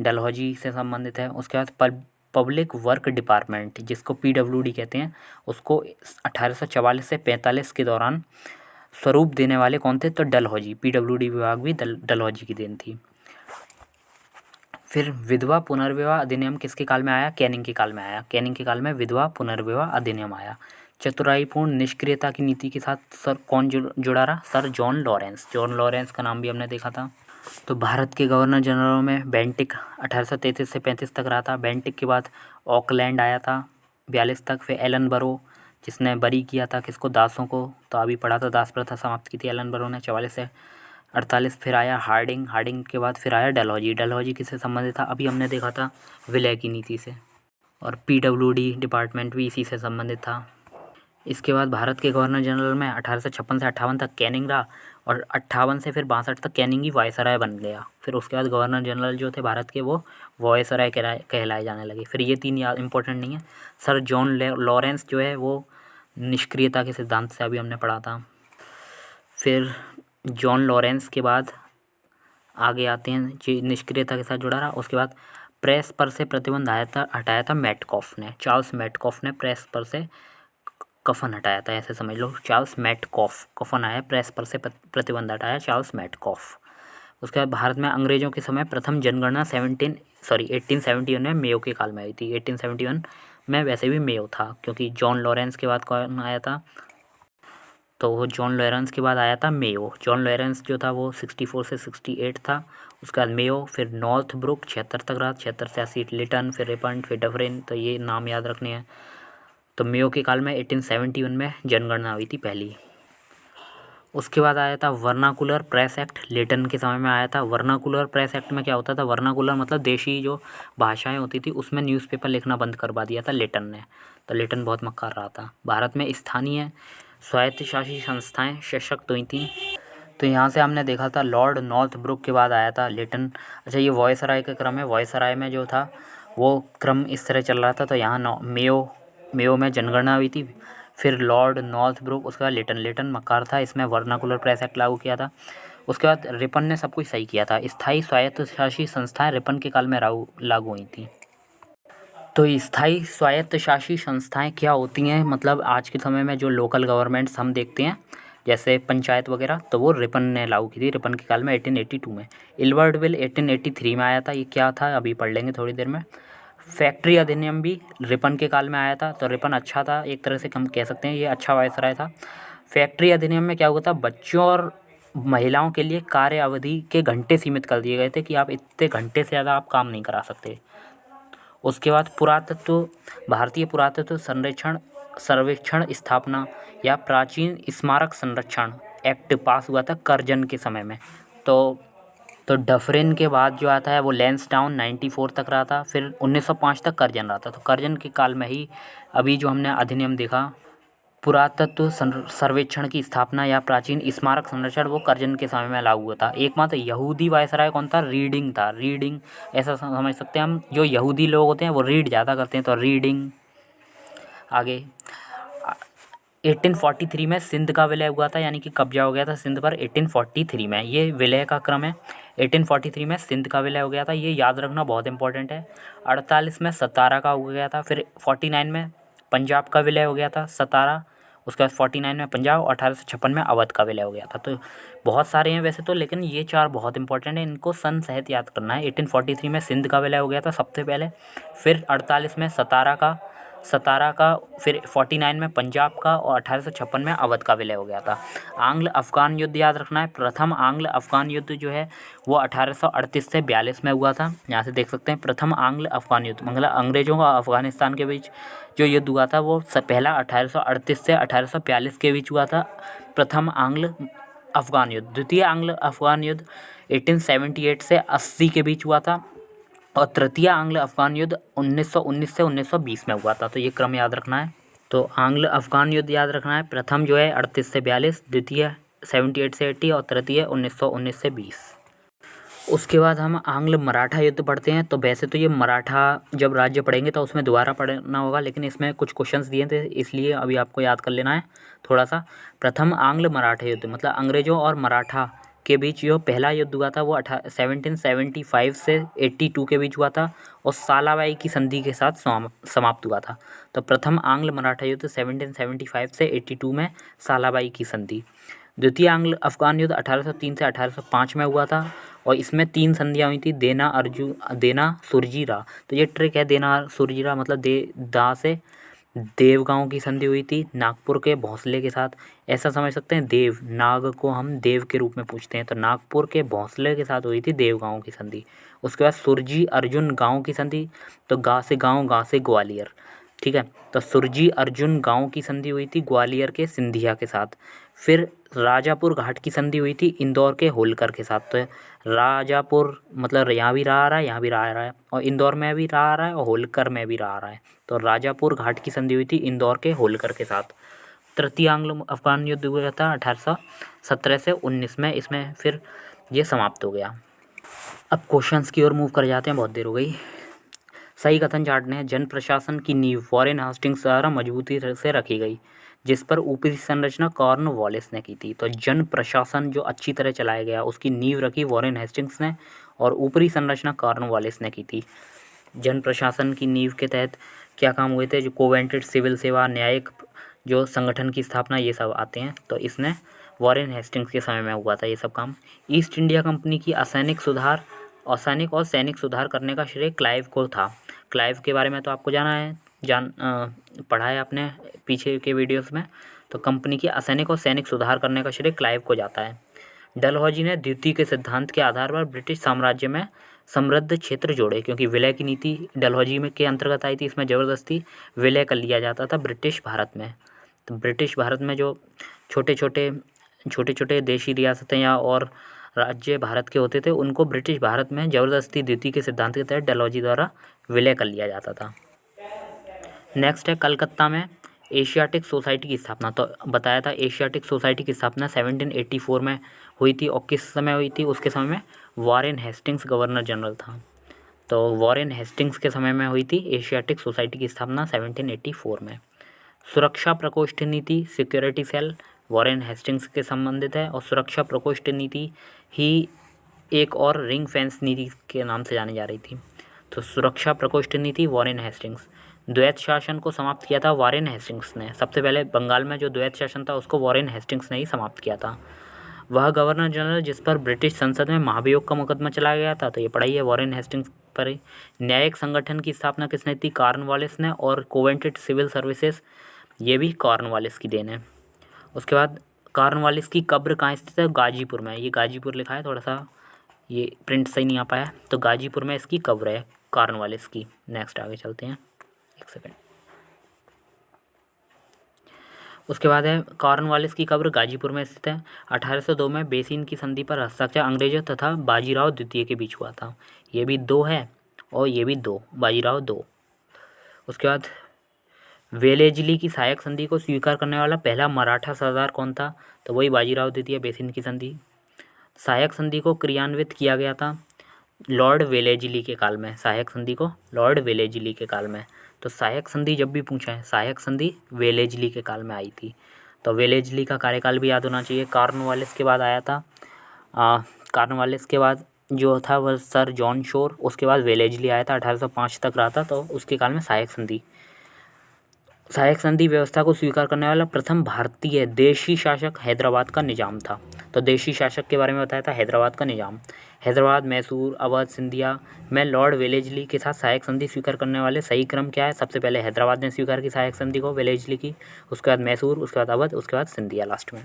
डलहौजी से संबंधित है। उसके बाद पब्लिक वर्क डिपार्टमेंट, जिसको PWD कहते हैं, उसको 1844 से 45 के दौरान स्वरूप देने वाले कौन थे, तो डलहौजी। PWD विभाग भी डलहौजी की देन थी। फिर विधवा पुनर्विवाह अधिनियम किसके काल में आया, कैनिंग के काल में आया। कैनिंग के काल में विधवा पुनर्विवाह अधिनियम आया। चतुराईपूर्ण निष्क्रियता की नीति के साथ सर कौन जुड़ा रहा, सर जॉन लॉरेंस का नाम भी हमने देखा था। तो भारत के गवर्नर जनरल में बेंटिक 1833 से 35 तक रहा था। बेंटिक के बाद ऑकलैंड आया था 42 तक। फिर एलन बरो, जिसने बरी किया था किसको, दासों को, तो अभी पढ़ा था, दास प्रथा समाप्त की थी एलन बरो ने 44 से 48। फिर आया हार्डिंग के बाद फिर आया डलहौजी किससे संबंधित था, अभी हमने देखा था विलय की नीति से। और PWD डिपार्टमेंट भी इसी से संबंधित था। इसके बाद भारत के गवर्नर जनरल में 1856 से 58 तक कैनिंग रहा, और 58 से फिर 62 तक कैनिंग ही वायसराय बन गया। फिर उसके बाद गवर्नर जनरल जो थे भारत के वो वायसराय कहलाए जाने लगे। फिर ये तीन याद इंपॉर्टेंट नहीं है। सर जॉन लॉरेंस जो है वो निष्क्रियता के सिद्धांत से अभी हमने पढ़ा था। फिर जॉन लॉरेंस के बाद आगे आते हैं जो निष्क्रियता के साथ जुड़ा रहा। उसके बाद प्रेस पर से प्रतिबंध हटाया था मेटकॉफ ने, चार्ल्स मेटकॉफ ने प्रेस पर से कफन हटाया था, ऐसे समझ लो, चार्ल्स मेटकॉफ। कफन आया, प्रेस पर से प्रतिबंध हटाया चार्ल्स मेटकॉफ। उसके बाद भारत में अंग्रेजों के समय प्रथम जनगणना 1871 में मेयो के काल में आई थी। 1871 में वैसे भी मेयो था, क्योंकि जॉन लॉरेंस के बाद कौन आया था, तो वो जॉन लॉरेंस के बाद आया था मेयो। जॉन लॉरेंस जो था वो 64 से 68 था। उसके बाद मेयो, फिर नॉर्थ ब्रुक 76 तक रहा, 76 से 80 लिटन, फिर रिपंट, फिर डफरिन, तो ये नाम याद रखने हैं। तो मेयो के काल में 1871 में जनगणना हुई थी पहली। उसके बाद आया था वर्नाकुलर प्रेस एक्ट, लेटन के समय में आया था। वर्नाकुलर प्रेस एक्ट में क्या होता था, वर्नाकुलर मतलब देशी जो भाषाएं होती थी उसमें न्यूज़पेपर लिखना बंद करवा दिया था लेटन ने। तो लेटन बहुत मक्कार रहा था। भारत में स्थानीय स्वायत्तशासी संस्थाएं सशक्त हुई थी। तो यहाँ से हमने देखा था लॉर्ड नॉर्थ ब्रुक के बाद आया था लेटन। अच्छा, ये वॉयसराय का क्रम है। वॉयसराय में जो था वो क्रम इस तरह चल रहा था। तो यहाँ मेयो में जनगणना हुई थी, फिर लॉर्ड नॉर्थ ब्रुक, उसके बाद लेटन मक्कार था, इसमें वर्नाकुलर प्रेस एक्ट लागू किया था। उसके बाद रिपन ने सब कुछ सही किया था। स्थायी स्वायत्तशासी संस्थाएं रिपन के काल में लागू हुई थी। तो स्थायी स्वायत्तशासी संस्थाएं क्या होती हैं, मतलब आज के समय में जो लोकल गवर्नमेंट्स हम देखते हैं जैसे पंचायत वगैरह, तो वो रिपन ने लागू की थी, रिपन के काल में 1882 में। इल्बर्ट बिल 1883 में आया था। ये क्या था अभी पढ़ लेंगे थोड़ी देर में। फैक्ट्री अधिनियम भी रिपन के काल में आया था, तो रिपन अच्छा था, एक तरह से हम कह सकते हैं ये अच्छा वायसराय था। फैक्ट्री अधिनियम में क्या हुआ था, बच्चों और महिलाओं के लिए कार्य अवधि के घंटे सीमित कर दिए गए थे कि आप इतने घंटे से ज़्यादा आप काम नहीं करा सकते। उसके बाद पुरातत्व, भारतीय पुरातत्व संरक्षण सर्वेक्षण स्थापना या प्राचीन स्मारक संरक्षण एक्ट पास हुआ था कर्जन के समय में। तो डफरिन के बाद जो आता है वो लैंसडाउन 94 तक रहा था, फिर 1905 तक कर्जन रहा था। तो कर्जन के काल में ही अभी जो हमने अधिनियम देखा पुरातत्व सर्वेक्षण की स्थापना या प्राचीन स्मारक संरक्षण, वो कर्जन के समय में लागू हुआ था। एकमात्र यहूदी वायसराय कौन था, रीडिंग था। रीडिंग ऐसा समझ सकते हैं हम, जो यहूदी लोग होते हैं वो रीड ज़्यादा करते हैं, तो रीडिंग। आगे 1843 में सिंध का विलय हुआ था, यानी कि कब्जा हो गया था सिंध पर 1843 में। ये विलय का क्रम है। 1843 में सिंध का विलय हो गया था, ये याद रखना बहुत इंपॉर्टेंट है। 48 में सतारा का हो गया था, फिर 49 में पंजाब का विलय हो गया था, सतारा। उसके बाद 49 में पंजाब और 1856 में अवध का विलय हो गया था। तो बहुत सारे हैं वैसे तो, लेकिन ये चार बहुत इंपॉर्टेंट है, इनको सन सहित याद करना है। 1843 में सिंध का विलय हो गया था सबसे पहले, फिर 48 में सतारा का, फिर 49 में पंजाब का और 1856 में अवध का विलय हो गया था। आंग्ल अफ़गान युद्ध याद रखना है। प्रथम आंग्ल अफ़गान युद्ध जो है वो 1838 से 42 में हुआ था। यहाँ से देख सकते हैं प्रथम आंग्ल अफ़गान युद्ध, मतलब अंग्रेज़ों और अफ़गानिस्तान के बीच जो युद्ध हुआ था वो पहला 1838 से 1842 के बीच हुआ था, प्रथम आंग्ल अफ़गान युद्ध। द्वितीय आंग्ल अफ़गान युद्ध 1878 से 80 के बीच हुआ था, और तृतीय आंग्ल अफ़गान युद्ध 1919 से 1920 में हुआ था। तो ये क्रम याद रखना है। तो आंग्ल अफ़गान युद्ध याद रखना है, प्रथम जो है 38 से 42, द्वितीय 78 से 80 और तृतीय 1919 से 20। उसके बाद हम आंग्ल मराठा युद्ध पढ़ते हैं। तो वैसे तो ये मराठा जब राज्य पढ़ेंगे तो उसमें दोबारा पढ़ना होगा, लेकिन इसमें कुछ क्वेश्चंस दिए थे इसलिए अभी आपको याद कर लेना है थोड़ा सा। प्रथम आंग्ल मराठा युद्ध मतलब अंग्रेज़ों और मराठा के बीच जो पहला युद्ध हुआ था वो 1775 से 82 के बीच हुआ था, और सालाबाई की संधि के साथ समाप्त हुआ था। तो प्रथम आंग्ल मराठा युद्ध 1775 से 82 में सालाबाई की संधि। द्वितीय आंग्ल अफ़गान युद्ध 1803 से 1805 में हुआ था, और इसमें 3 संधियाँ हुई थी, देना सुरजीरा। तो ये ट्रिक है, देना सुरजीरा मतलब दा से देवगांव की संधि हुई थी नागपुर के भोंसले के साथ। ऐसा समझ सकते हैं, देव नाग को हम देव के रूप में पूछते हैं, तो नागपुर के भोंसले के साथ हुई थी देवगांव की संधि। उसके बाद सुरजी अर्जुन गांव की संधि, तो गा से ग्वालियर, ठीक है। तो सुरजी अर्जुन गांव की संधि हुई थी ग्वालियर के सिंधिया के साथ। फिर राजापुर घाट की संधि हुई थी इंदौर के होलकर के साथ। तो राजापुर मतलब यहाँ भी रहा रहा है, यहाँ भी रहा रहा है, और इंदौर में भी रहा रहा है और होलकर में भी रहा रहा है। तो राजापुर घाट की संधि हुई थी इंदौर के होलकर के साथ। तृतीय आंग्ल अफ़गान युद्ध हुआ था 1817 से 19 में, इसमें फिर ये समाप्त हो गया। अब क्वेश्चंस की ओर मूव कर जाते हैं, बहुत देर हो गई। सही कथन छांटने हैं। जन प्रशासन की नींव वॉरेन हेस्टिंग्स द्वारा मजबूती से रखी गई, जिस पर ऊपरी संरचना कॉर्नवालिस ने की थी। तो जन प्रशासन जो अच्छी तरह चलाया गया उसकी नींव रखी वॉरेन हेस्टिंग्स ने, और ऊपरी संरचना कॉर्नवालिस ने की थी। जन प्रशासन की नींव के तहत क्या काम हुए थे, जो कोवेंटेड सिविल सेवा, न्यायिक जो संगठन की स्थापना, ये सब आते हैं। तो इसने वॉरेन हेस्टिंग्स के समय में हुआ था ये सब काम। ईस्ट इंडिया कंपनी की असैनिक और सैनिक सुधार करने का श्रेय क्लाइव को था। क्लाइव के बारे में तो आपको पढ़ा है आपने पीछे के वीडियोस में। तो कंपनी की असैनिक और सैनिक सुधार करने का श्रेय क्लाइव को जाता है। डलहौजी ने द्वितीय के सिद्धांत के आधार पर ब्रिटिश साम्राज्य में समृद्ध क्षेत्र जोड़े, क्योंकि विलय की नीति डलहौजी में के अंतर्गत आई थी। इसमें ज़बरदस्ती विलय कर लिया जाता था ब्रिटिश भारत में। तो ब्रिटिश भारत में जो छोटे छोटे देशी रियासतें या और राज्य भारत के होते थे, उनको ब्रिटिश भारत में ज़बरदस्ती द्वितीय के सिद्धांत के तहत डलहौजी द्वारा विलय कर लिया जाता था। नेक्स्ट है कलकत्ता में एशियाटिक सोसाइटी की स्थापना। तो बताया था एशियाटिक सोसाइटी की स्थापना 1784 में हुई थी, और किस समय हुई थी, उसके समय में वॉरेन हेस्टिंग्स गवर्नर जनरल था। तो वॉरेन हेस्टिंग्स के समय में हुई थी एशियाटिक सोसाइटी की स्थापना 1784 में। सुरक्षा प्रकोष्ठ नीति सिक्योरिटी सेल वॉरेन हेस्टिंग्स के संबंधित है, और सुरक्षा प्रकोष्ठ नीति ही एक और रिंग फेंस नीति के नाम से जानी जा रही थी। तो सुरक्षा प्रकोष्ठ नीति वॉरेन हेस्टिंग्स। द्वैत शासन को समाप्त किया था वॉरेन हेस्टिंग्स ने। सबसे पहले बंगाल में जो द्वैत शासन था उसको वॉरेन हेस्टिंग्स ने ही समाप्त किया था। वह गवर्नर जनरल जिस पर ब्रिटिश संसद में महाभियोग का मुकदमा चलाया गया था, तो ये पढ़ाई है वॉरेन हेस्टिंग्स पर ही। न्यायिक संगठन की स्थापना किसने की? कॉर्नवालिस ने। और कोवेंटेड सिविल सर्विसेज, ये भी कॉर्नवालिस की देन है। उसके बाद कॉर्नवालिस की कब्र कहाँ स्थित है? गाजीपुर में। ये गाजीपुर लिखा है, थोड़ा सा ये प्रिंट सही नहीं आ पाया, तो गाजीपुर में इसकी कब्र है कॉर्नवालिस की। नेक्स्ट आगे चलते हैं, एक सेकेंड। उसके बाद है कॉर्नवालिस की कब्र गाजीपुर में स्थित है। 1802 में बेसिन की संधि पर हस्ताक्षर अंग्रेजों तथा बाजीराव द्वितीय के बीच हुआ था। ये भी 2 है और ये भी 2, बाजीराव 2। उसके बाद वेलेजली की सहायक संधि को स्वीकार करने वाला पहला मराठा सरदार कौन था? तो वही बाजीराव द्वितीय, बेसिन की संधि। सहायक संधि को क्रियान्वित किया गया था लॉर्ड वेलेजली के काल में। सहायक संधि को लॉर्ड वेलेजली के काल में। तो सहायक संधि जब भी पूछा है, सहायक संधि वेलेजली के काल में आई थी। तो वेलेजली का कार्यकाल भी याद होना चाहिए। कॉर्नवालिस के बाद आया था कॉर्नवालिस के बाद जो था वह सर जॉन शोर। उसके बाद वेलेजली आया था, 1805 तक रहा था, तो उसके काल में सहायक संधि। सहायक संधि व्यवस्था को स्वीकार करने वाला प्रथम भारतीय देशी शासक हैदराबाद का निजाम था। तो देशी शासक के बारे में बताया था हैदराबाद का निजाम। हैदराबाद, मैसूर, अवध, सिंधिया में लॉर्ड वेलेजली के साथ सहायक संधि स्वीकार करने वाले सही क्रम क्या है? सबसे पहले हैदराबाद ने स्वीकार की सहायक संधि को, वेलेजली की। उसके बाद मैसूर, उसके बाद अवध, उसके बाद सिंधिया लास्ट में।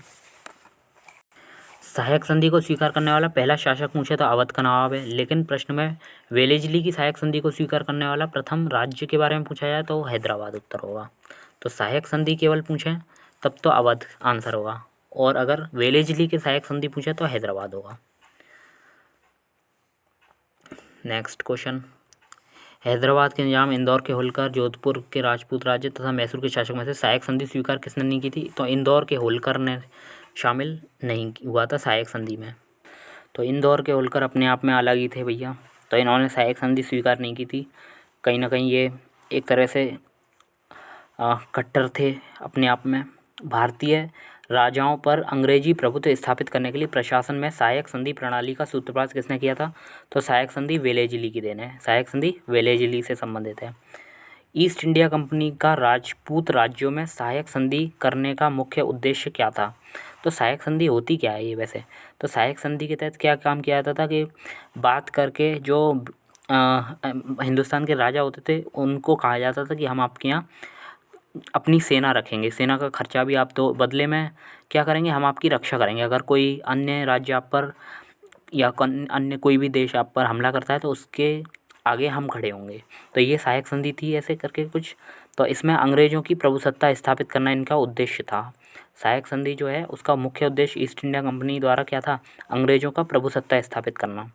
सहायक संधि को स्वीकार करने वाला पहला शासक पूछे तो अवध का नवाब है, लेकिन प्रश्न में वेलेजली की सहायक संधि को स्वीकार करने वाला प्रथम राज्य के बारे में पूछा जाए तो हैदराबाद उत्तर होगा। तो सहायक संधि केवल पूछें तब तो अवध आंसर होगा, और अगर वेलेजली के सहायक संधि पूछे तो हैदराबाद होगा। नेक्स्ट क्वेश्चन, हैदराबाद के निजाम, इंदौर के होलकर, जोधपुर के राजपूत राज्य तथा मैसूर के शासक में से सहायक संधि स्वीकार किसने नहीं की थी? तो इंदौर के होलकर ने शामिल नहीं हुआ था सहायक संधि में। तो इंदौर के होलकर अपने आप में अलग ही थे भैया, तो इन्होंने सहायक संधि स्वीकार नहीं की थी। कहीं ना कहीं ये एक तरह से कट्टर थे अपने आप में। भारतीय राजाओं पर अंग्रेजी प्रभुत्व स्थापित करने के लिए प्रशासन में सहायक संधि प्रणाली का सूत्रपात किसने किया था? तो सहायक संधि वेलेजली की देन है। सहायक संधि वेलेजली से संबंधित है। ईस्ट इंडिया कंपनी का राजपूत राज्यों में सहायक संधि करने का मुख्य उद्देश्य क्या था? तो सहायक संधि होती क्या है ये वैसे? तो सहायक संधि के तहत क्या काम किया जाता था कि बात करके जो हिंदुस्तान के राजा होते थे उनको कहा जाता था कि हम आपके यहाँ अपनी सेना रखेंगे, सेना का खर्चा भी आप दो, बदले में क्या करेंगे, हम आपकी रक्षा करेंगे। अगर कोई अन्य राज्य आप पर या अन्य कोई भी देश आप पर हमला करता है तो उसके आगे हम खड़े होंगे। तो ये सहायक संधि थी ऐसे करके कुछ। तो इसमें अंग्रेज़ों की प्रभुसत्ता स्थापित करना इनका उद्देश्य था। सहायक संधि जो है उसका मुख्य उद्देश्य ईस्ट इंडिया कंपनी द्वारा क्या था? अंग्रेज़ों का प्रभुसत्ता स्थापित करना।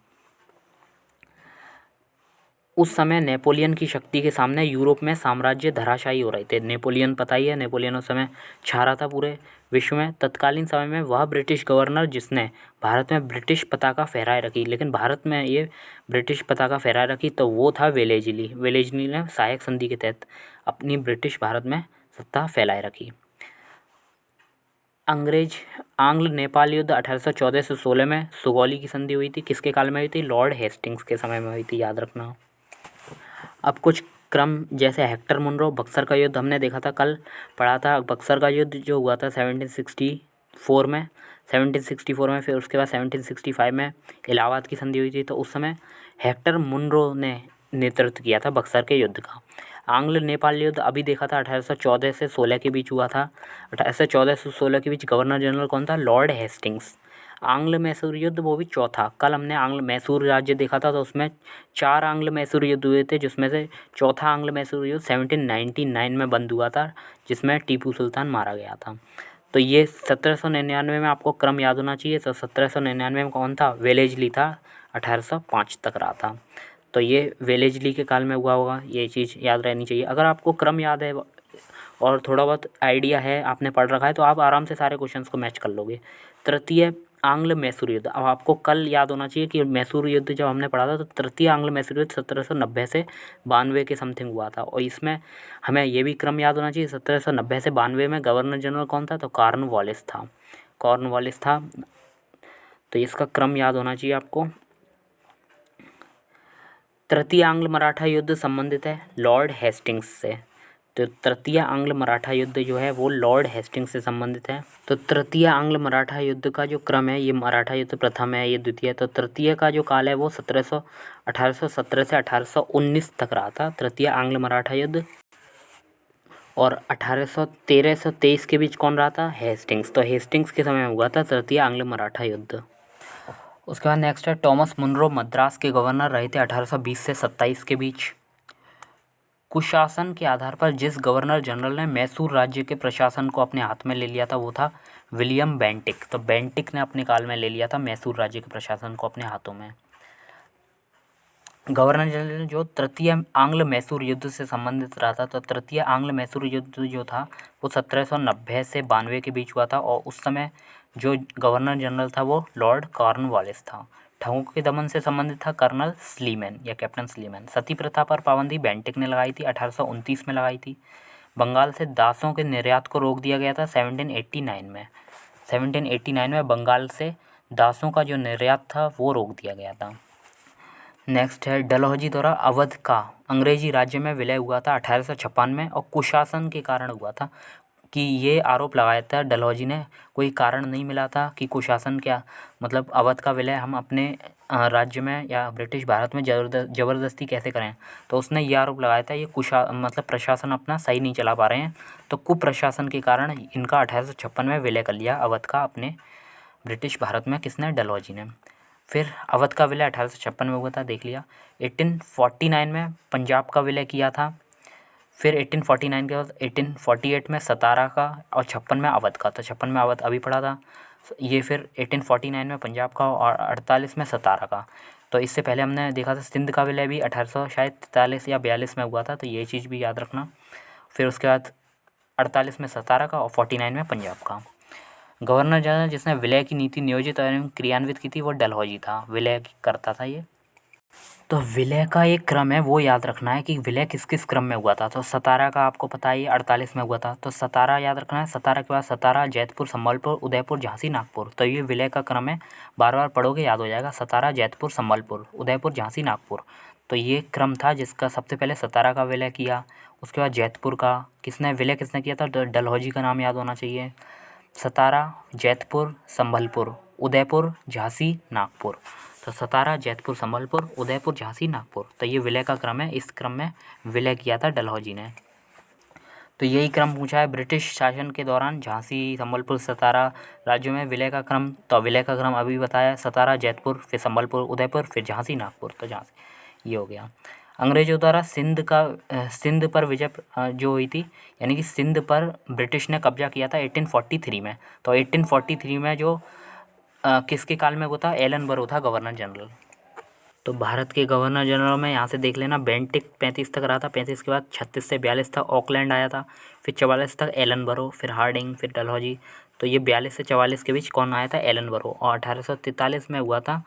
उस समय नेपोलियन की शक्ति के सामने यूरोप में साम्राज्य धराशायी हो रहे थे। नेपोलियन पता ही है, नेपोलियन उस समय छा रहा था पूरे विश्व में। तत्कालीन समय में वह ब्रिटिश गवर्नर जिसने भारत में ब्रिटिश पताका फहराए रखी, लेकिन भारत में ये ब्रिटिश पताका फहराए रखी तो वो था वेलेजली। वेलेजली ने सहायक संधि के तहत अपनी ब्रिटिश भारत में सत्ता फैलाए रखी। आंग्ल नेपाल युद्ध 1814 से 16 में सुगौली की संधि हुई थी। किसके काल में हुई थी? लॉर्ड हेस्टिंग्स के समय में हुई थी, याद रखना। अब कुछ क्रम जैसे हेक्टर मुनरो, बक्सर का युद्ध हमने देखा था, कल पढ़ा था। बक्सर का युद्ध जो हुआ था 1764 में, 1764 में, फिर उसके बाद 1765 में इलाहाबाद की संधि हुई थी। तो उस समय हेक्टर मुनरो ने नेतृत्व किया था बक्सर के युद्ध का। आंग्ल नेपाल युद्ध अभी देखा था 1814 से 16 के बीच हुआ था। 1814 से 16 के बीच गवर्नर जनरल कौन था? Lord Hastings. आंग्ल मैसूर युद्ध वो भी चौथा, कल हमने आंग्ल मैसूर राज्य देखा था तो उसमें 4 आंग्ल मैसूर युद्ध हुए थे, जिसमें से चौथा आंग्ल मैसूर युद्ध 1799 में बंद हुआ था, जिसमें टीपू सुल्तान मारा गया था। तो ये 1799 में आपको क्रम याद होना चाहिए। तो 1799 में कौन था? वेलेजली था, 1805 तक रहा था। तो ये वेलेजली के काल में हुआ होगा, ये चीज़ याद रहनी चाहिए। अगर आपको क्रम याद है और थोड़ा बहुत आइडिया है, आपने पढ़ रखा है, तो आप आराम से सारे क्वेश्चंस को मैच कर लोगे। तृतीय आंग्ल मैसूर युद्ध, अब आपको कल याद होना चाहिए कि मैसूर युद्ध जब हमने पढ़ा था तो तृतीय आंग्ल मैसूर युद्ध 1790 से 92 के समथिंग हुआ था। और इसमें हमें ये भी क्रम याद होना चाहिए, 1790 से 92 में गवर्नर जनरल कौन था? तो कॉर्नवालिस था, कॉर्नवालिस था। तो इसका क्रम याद होना चाहिए आपको। तृतीय आंग्ल मराठा युद्ध संबंधित है लॉर्ड हेस्टिंग्स से। तो तृतीय आंग्ल मराठा युद्ध जो है वो लॉर्ड हेस्टिंग्स से संबंधित है। तो तृतीय आंग्ल मराठा युद्ध का जो क्रम है, ये मराठा युद्ध प्रथम है, ये द्वितीय। तो तृतीय का जो काल है वो 1817 से 1819 तक रहा था, तृतीय आंग्ल मराठा युद्ध। और 1813 से 23 के बीच कौन रहा था? हेस्टिंग्स। तो हेस्टिंग्स के समय में हुआ था तृतीय आंग्ल मराठा युद्ध। उसके बाद नेक्स्ट है टॉमस मुनरो मद्रास के गवर्नर रहे थे 1820 से 27 के बीच। कुशासन के आधार पर जिस गवर्नर जनरल ने मैसूर राज्य के प्रशासन को अपने हाथ में ले लिया था वो था विलियम बेंटिक। तो बेंटिक ने अपने काल में ले लिया था मैसूर राज्य के प्रशासन को अपने हाथों में। गवर्नर जनरल जो तृतीय आंग्ल मैसूर युद्ध से संबंधित रहा था। तो तृतीय आंग्ल मैसूर युद्ध जो था वो 1790 से 92 के बीच हुआ था और उस समय जो गवर्नर जनरल था वो लॉर्ड कॉर्नवालिस था। ठगों के दमन से संबंधित था कर्नल स्लीमैन या कैप्टन स्लीमैन। सती प्रथा पर पाबंदी बेंटिक ने लगाई थी, 1829 में लगाई थी। बंगाल से दासों के निर्यात को रोक दिया गया था 1789 में। 1789 में बंगाल से दासों का जो निर्यात था वो रोक दिया गया था। नेक्स्ट है डलहौजी द्वारा अवध का अंग्रेजी राज्य में विलय हुआ था 1856 में और कुशासन के कारण हुआ था कि ये आरोप लगाया था डलहौजी ने, कोई कारण नहीं मिला था कि कुशासन क्या मतलब अवध का विलय हम अपने राज्य में या ब्रिटिश भारत में ज़बरदस्ती कैसे करें। तो उसने ये आरोप लगाया था ये मतलब प्रशासन अपना सही नहीं चला पा रहे हैं, तो कुप्रशासन के कारण इनका 1856 में विलय कर लिया अवध का अपने ब्रिटिश भारत में। किसने? डलहौजी ने। फिर अवध का विलय 1856 में हुआ था, देख लिया। 1849 में पंजाब का विलय किया था। फिर 1849 के बाद 1848 में सतारा का और 56 में अवध का। तो 56 में अवध अभी पढ़ा था ये। फिर 1849 में पंजाब का और 48 में सतारा का। तो इससे पहले हमने देखा था सिंध का विलय भी 1843 या 42 में हुआ था, तो ये चीज़ भी याद रखना। फिर उसके बाद 48 में सतारा का और 49 में पंजाब का। गवर्नर जनरल जिसने विलय की नीति नियोजित एवं क्रियान्वित की थी वो डलहौजी था, विलय करता था ये। तो विलय का एक क्रम है वो याद रखना है कि विलय किस किस क्रम में हुआ था। तो सतारा का आपको पता है 48 में हुआ था, तो सतारा याद रखना है। सतारा के बाद सतारा, जैतपुर, संबलपुर, उदयपुर, झांसी, नागपुर। तो ये विलय का क्रम है, बार बार पढ़ोगे याद हो जाएगा। सतारा, जैतपुर, संबलपुर, उदयपुर, झांसी, नागपुर। तो ये क्रम था जिसका सबसे पहले सतारा का विलय किया, उसके बाद जैतपुर का। विलय किसने किया था? डलहौजी का नाम याद होना चाहिए। सतारा, जैतपुर, संबलपुर, उदयपुर, झांसी, नागपुर। तो सतारा, जैतपुर, संबलपुर, उदयपुर, झांसी, नागपुर। तो ये विलय का क्रम है, इस क्रम में विलय किया था डलहौजी ने। तो यही क्रम पूछा है ब्रिटिश शासन के दौरान झांसी, संबलपुर, सतारा राज्यों में विलय का क्रम। तो विलय का क्रम अभी बताया, सतारा, जैतपुर, फिर संबलपुर, उदयपुर, फिर झांसी, नागपुर। तो झांसी ये हो गया। अंग्रेज़ों द्वारा सिंध पर विजय जो हुई थी, यानी कि सिंध पर ब्रिटिश ने कब्जा किया था 1843 में। तो 1843 में जो किसके काल में वो था? एलन बरो था गवर्नर जनरल। तो भारत के गवर्नर जनरल में यहाँ से देख लेना, बेंटिक 35 तक रहा था, 35 के बाद 36 से 42 तक ऑकलैंड आया था, फिर 44 तक एलन बरो, फिर हार्डिंग, फिर डलहौजी। तो ये 42 से 44 के बीच कौन आया था? एलन बरो। और 1843 में हुआ था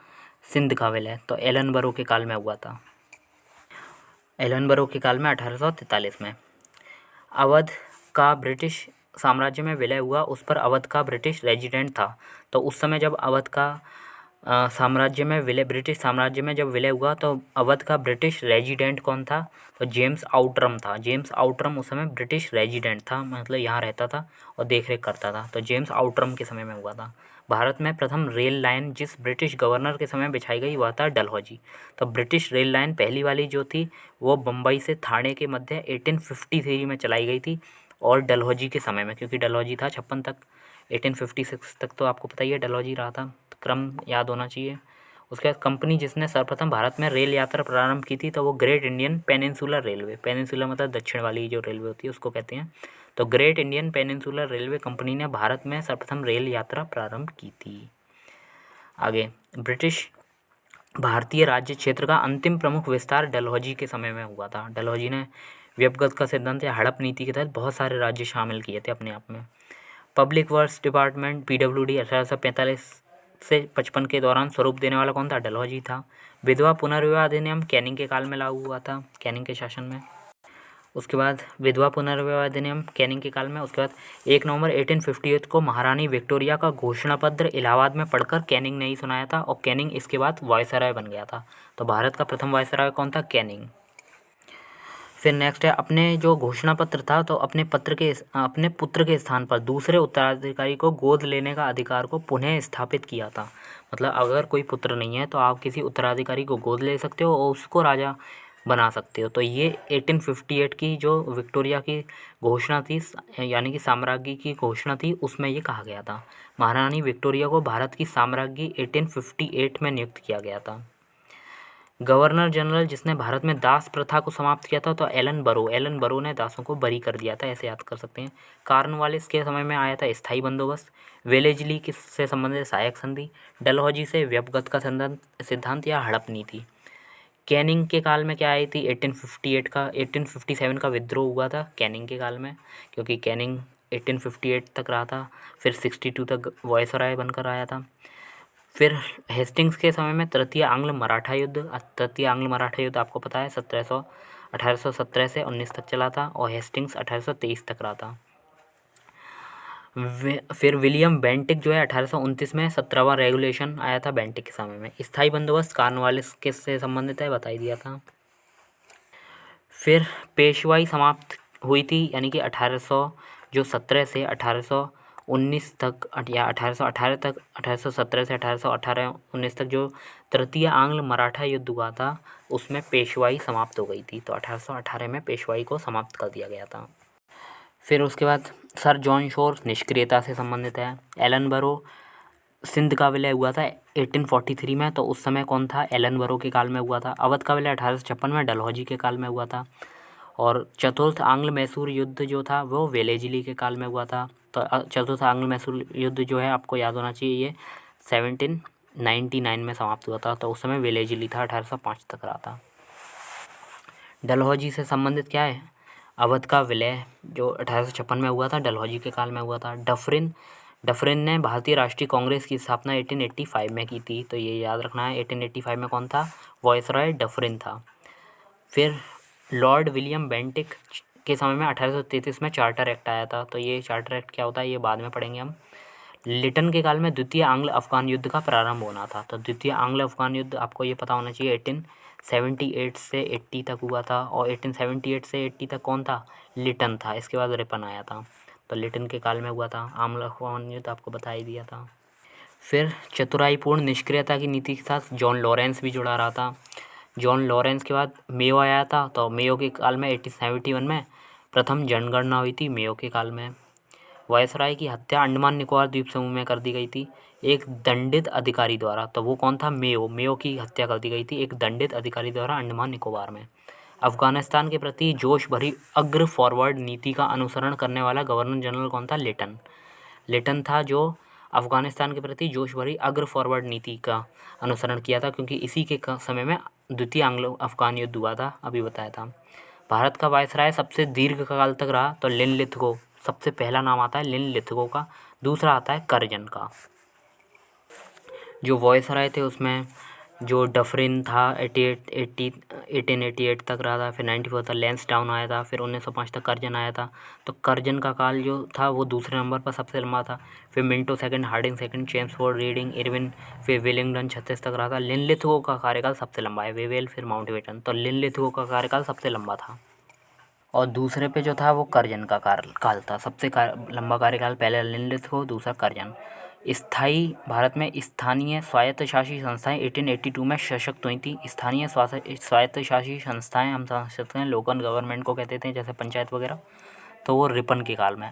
सिंध का विलय, तो एलन बरो के काल में हुआ था। एलन बरो के काल में 1843 में। अवध का ब्रिटिश साम्राज्य में विलय हुआ, उस पर अवध का ब्रिटिश रेजिडेंट था। तो उस समय जब अवध का ब्रिटिश साम्राज्य में जब विलय हुआ तो अवध का ब्रिटिश रेजिडेंट कौन था? तो जेम्स आउटरम था। जेम्स आउटरम उस समय ब्रिटिश रेजिडेंट था, मतलब यहाँ रहता था और देख रेख करता था। तो जेम्स आउटरम के समय में हुआ था। भारत में प्रथम रेल लाइन जिस ब्रिटिश गवर्नर के समय बिछाई गई वह था डलहौजी। तो ब्रिटिश रेल लाइन पहली वाली जो थी वो बम्बई से थाने के मध्य 1853 में चलाई गई थी और डलहौजी के समय में, क्योंकि डलहौजी था 56 तक, 1856 तक तो आपको पता ही है डलहौजी रहा था। क्रम याद होना चाहिए। उसके बाद कंपनी जिसने सर्वप्रथम भारत में रेल यात्रा प्रारंभ की थी तो वो great Indian peninsular railway, peninsular मतलब दक्षिण वाली जो रेलवे होती है उसको कहते हैं। तो great Indian peninsular railway company ने भारत में सर्वप्रथम रेल यात्रा प्रारंभ की थी। आगे, ब्रिटिश भारतीय राज्य क्षेत्र का अंतिम प्रमुख विस्तार डलहौजी के समय में हुआ था। डलहौजी ने व्यपगत का सिद्धांत या हड़प नीति के तहत बहुत सारे राज्य शामिल किए थे अपने आप में। पब्लिक वर्क्स डिपार्टमेंट PWD 1845 से 55 के दौरान स्वरूप देने वाला कौन था? डलहौजी था। विधवा पुनर्विवाह अधिनियम कैनिंग के काल में लागू हुआ था, कैनिंग के शासन में। उसके बाद विधवा पुनर्विवाह अधिनियम कैनिंग के काल में। उसके बाद 1 नवंबर 1858 को महारानी विक्टोरिया का घोषणा पत्र इलाहाबाद में पढ़कर कैनिंग ने ही सुनाया था और कैनिंग इसके बाद वायसराय बन गया था। तो भारत का प्रथम वायसराय कौन था? कैनिंग। फिर नेक्स्ट है, अपने जो घोषणा पत्र था तो अपने पुत्र के स्थान पर दूसरे उत्तराधिकारी को गोद लेने का अधिकार को पुनः स्थापित किया था। मतलब अगर कोई पुत्र नहीं है तो आप किसी उत्तराधिकारी को गोद ले सकते हो और उसको राजा बना सकते हो। तो ये 1858 की जो विक्टोरिया की घोषणा थी, यानी कि साम्राज्य की घोषणा थी, उसमें ये कहा गया था। महारानी विक्टोरिया को भारत की साम्राज्ञी 1858 में नियुक्त किया गया था। गवर्नर जनरल जिसने भारत में दास प्रथा को समाप्त किया था तो एलन बरो ने दासों को बरी कर दिया था, ऐसे याद कर सकते हैं। कॉर्नवालिस के समय में आया था स्थायी बंदोबस्त। वेलेजली से संबंधित सहायक संधि। डलहौजी से व्यपगत का सिद्धांत या हड़प नीति। कैनिंग के काल में क्या आई थी, 1857 का विद्रोह हुआ था कैनिंग के काल में, क्योंकि कैनिंग 1858 तक रहा था, फिर 62 तक वायसराय बनकर आया था। फिर हेस्टिंग्स के समय में तृतीय आंग्ल मराठा युद्ध आपको पता है 1817 से 19 तक चला था और हेस्टिंग्स 1823 तक रहा था। फिर विलियम बेंटिक जो है 1829 में 17वां रेगुलेशन आया था बेंटिक के समय में। स्थायी बंदोबस्त कॉर्नवालिस के से संबंधित है, बता ही दिया था। फिर पेशवाई समाप्त हुई थी, यानी कि 1817 से 1819 तक या 1818 तक, 1817 से 1819 तक जो तृतीय आंग्ल मराठा युद्ध हुआ था उसमें पेशवाई समाप्त हो गई थी। तो 1818 में पेशवाई को समाप्त कर दिया गया था। फिर उसके बाद सर जॉन शोर निष्क्रियता से संबंधित है। एलन बरो सिंध का विलय हुआ था 1843 में, तो उस समय कौन था, एलन बरो के काल में हुआ था। अवध का विलय 1856 में डलहौजी के काल में हुआ था। और चतुर्थ आंग्ल मैसूर युद्ध जो था वो वेलेजली के काल में हुआ था। तो चतुर्थ आंग्ल मैसूर युद्ध जो है आपको याद होना चाहिए, ये 1799 में समाप्त हुआ था। तो उस समय वेलेजली था, 1805 तक रहा था। डलहौजी से संबंधित क्या है, अवध का विलय जो 1856 में हुआ था, डलहौजी के काल में हुआ था। डफरिन ने भारतीय राष्ट्रीय कांग्रेस की स्थापना 1885 में की थी, तो ये याद रखना है। 1885 में कौन था, वायसराय डफरिन था। फिर लॉर्ड विलियम बेंटिक के समय में 1833 में चार्टर एक्ट आया था, तो ये चार्टर एक्ट क्या होता है ये बाद में पढ़ेंगे हम। लिटन के काल में द्वितीय आंग्ल अफगान युद्ध का प्रारंभ होना था, तो द्वितीय आंग्ल अफगान युद्ध आपको ये पता होना चाहिए 1878 से 80 तक हुआ था। और 1878 से 80 तक कौन था, लिटन था। इसके बाद रिपन आया था, तो लिटन के काल में हुआ था। आंग्ल अफगान युद्ध आपको बता ही दिया था। फिर चतुराईपूर्ण निष्क्रियता की नीति के साथ जॉन लॉरेंस भी जुड़ा रहा था। जॉन लॉरेंस के बाद मेयो आया था, तो मेयो के काल में 1871 में प्रथम जनगणना हुई थी मेयो के काल में। वायसराय की हत्या अंडमान निकोबार द्वीप समूह में कर दी गई थी एक दंडित अधिकारी द्वारा, तो वो कौन था, मेयो की हत्या कर दी गई थी एक दंडित अधिकारी द्वारा अंडमान निकोबार में। अफगानिस्तान के प्रति जोश भरी अग्र फॉरवर्ड नीति का अनुसरण करने वाला गवर्नर जनरल कौन था, लिटन था, जो अफगानिस्तान के प्रति जोश भरी अग्र फॉरवर्ड नीति का अनुसरण किया था, क्योंकि इसी के समय में द्वितीय आंग्लो अफगान युद्ध हुआ था, अभी बताया था। भारत का वायसराय सबसे दीर्घ काल तक रहा, तो लिनलिथगो सबसे पहला नाम आता है लिनलिथगो का, दूसरा आता है करजन का। जो वायसराय थे उसमें जो डफरिन था 1888 तक रहा था, फिर 94 तक लैंसडाउन आया था, फिर 1905 तक करजन आया था। तो करजन का काल जो था वो दूसरे नंबर पर सबसे लंबा था। फिर Minto second, Hardinge second, Chelmsford, Reading, Irwin, फिर विलिंगडन 36 तक रहा था। लिनलिथगो का कार्यकाल सबसे लंबा है, वेवेल फिर माउंटबेटन, तो लिनलिथगो का कार्यकाल सबसे लंबा था। और दूसरे पे जो था वो करजन का काल था, सबसे लंबा कार्यकाल, पहले लिनलिथगो, दूसरा करजन। स्थायी भारत में स्थानीय स्वायत्तशासी संस्थाएं 1882 में सशक्त हुई थी। स्थानीय स्वायत्तशासी संस्थाएं हम समझ सकते हैं लोकल गवर्नमेंट को कहते थे, जैसे पंचायत वगैरह, तो वो रिपन के काल में।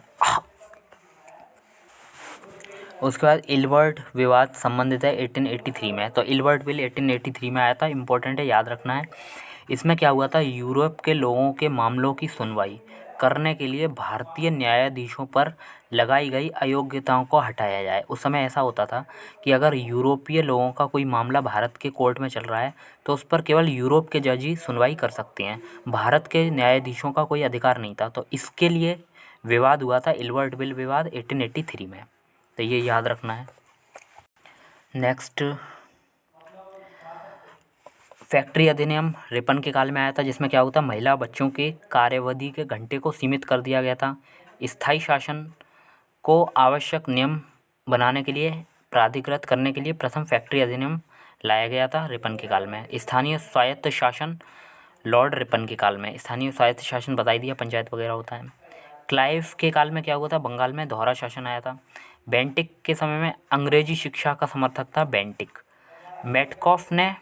उसके बाद इल्बर्ट विवाद संबंधित है 1883 में, तो इल्बर्ट बिल 1883 में आया था, इम्पोर्टेंट है, याद रखना है। इसमें क्या हुआ था, यूरोप के लोगों के मामलों की सुनवाई करने के लिए भारतीय न्यायाधीशों पर लगाई गई अयोग्यताओं को हटाया जाए। उस समय ऐसा होता था कि अगर यूरोपीय लोगों का कोई मामला भारत के कोर्ट में चल रहा है तो उस पर केवल यूरोप के जज ही सुनवाई कर सकते हैं, भारत के न्यायाधीशों का कोई अधिकार नहीं था। तो इसके लिए विवाद हुआ था, इल्बर्ट बिल विवाद 1883 में, तो ये याद रखना है। नेक्स्ट, फैक्ट्री अधिनियम रिपन के काल में आया था, जिसमें क्या होता, महिला बच्चों के कार्यावधि के घंटे को सीमित कर दिया गया था। स्थायी शासन को आवश्यक नियम बनाने के लिए, प्राधिकृत करने के लिए प्रथम फैक्ट्री अधिनियम लाया गया था रिपन के काल में। स्थानीय स्वायत्त शासन लॉर्ड रिपन के काल में। स्थानीय स्वायत्त शासन बता ही दिया, पंचायत वगैरह होता है। क्लाइव के काल में क्या हुआ था, बंगाल में दोहरा शासन आया था। बेंटिक के समय में अंग्रेजी शिक्षा का समर्थक था बेंटिक। मेटकॉफ ने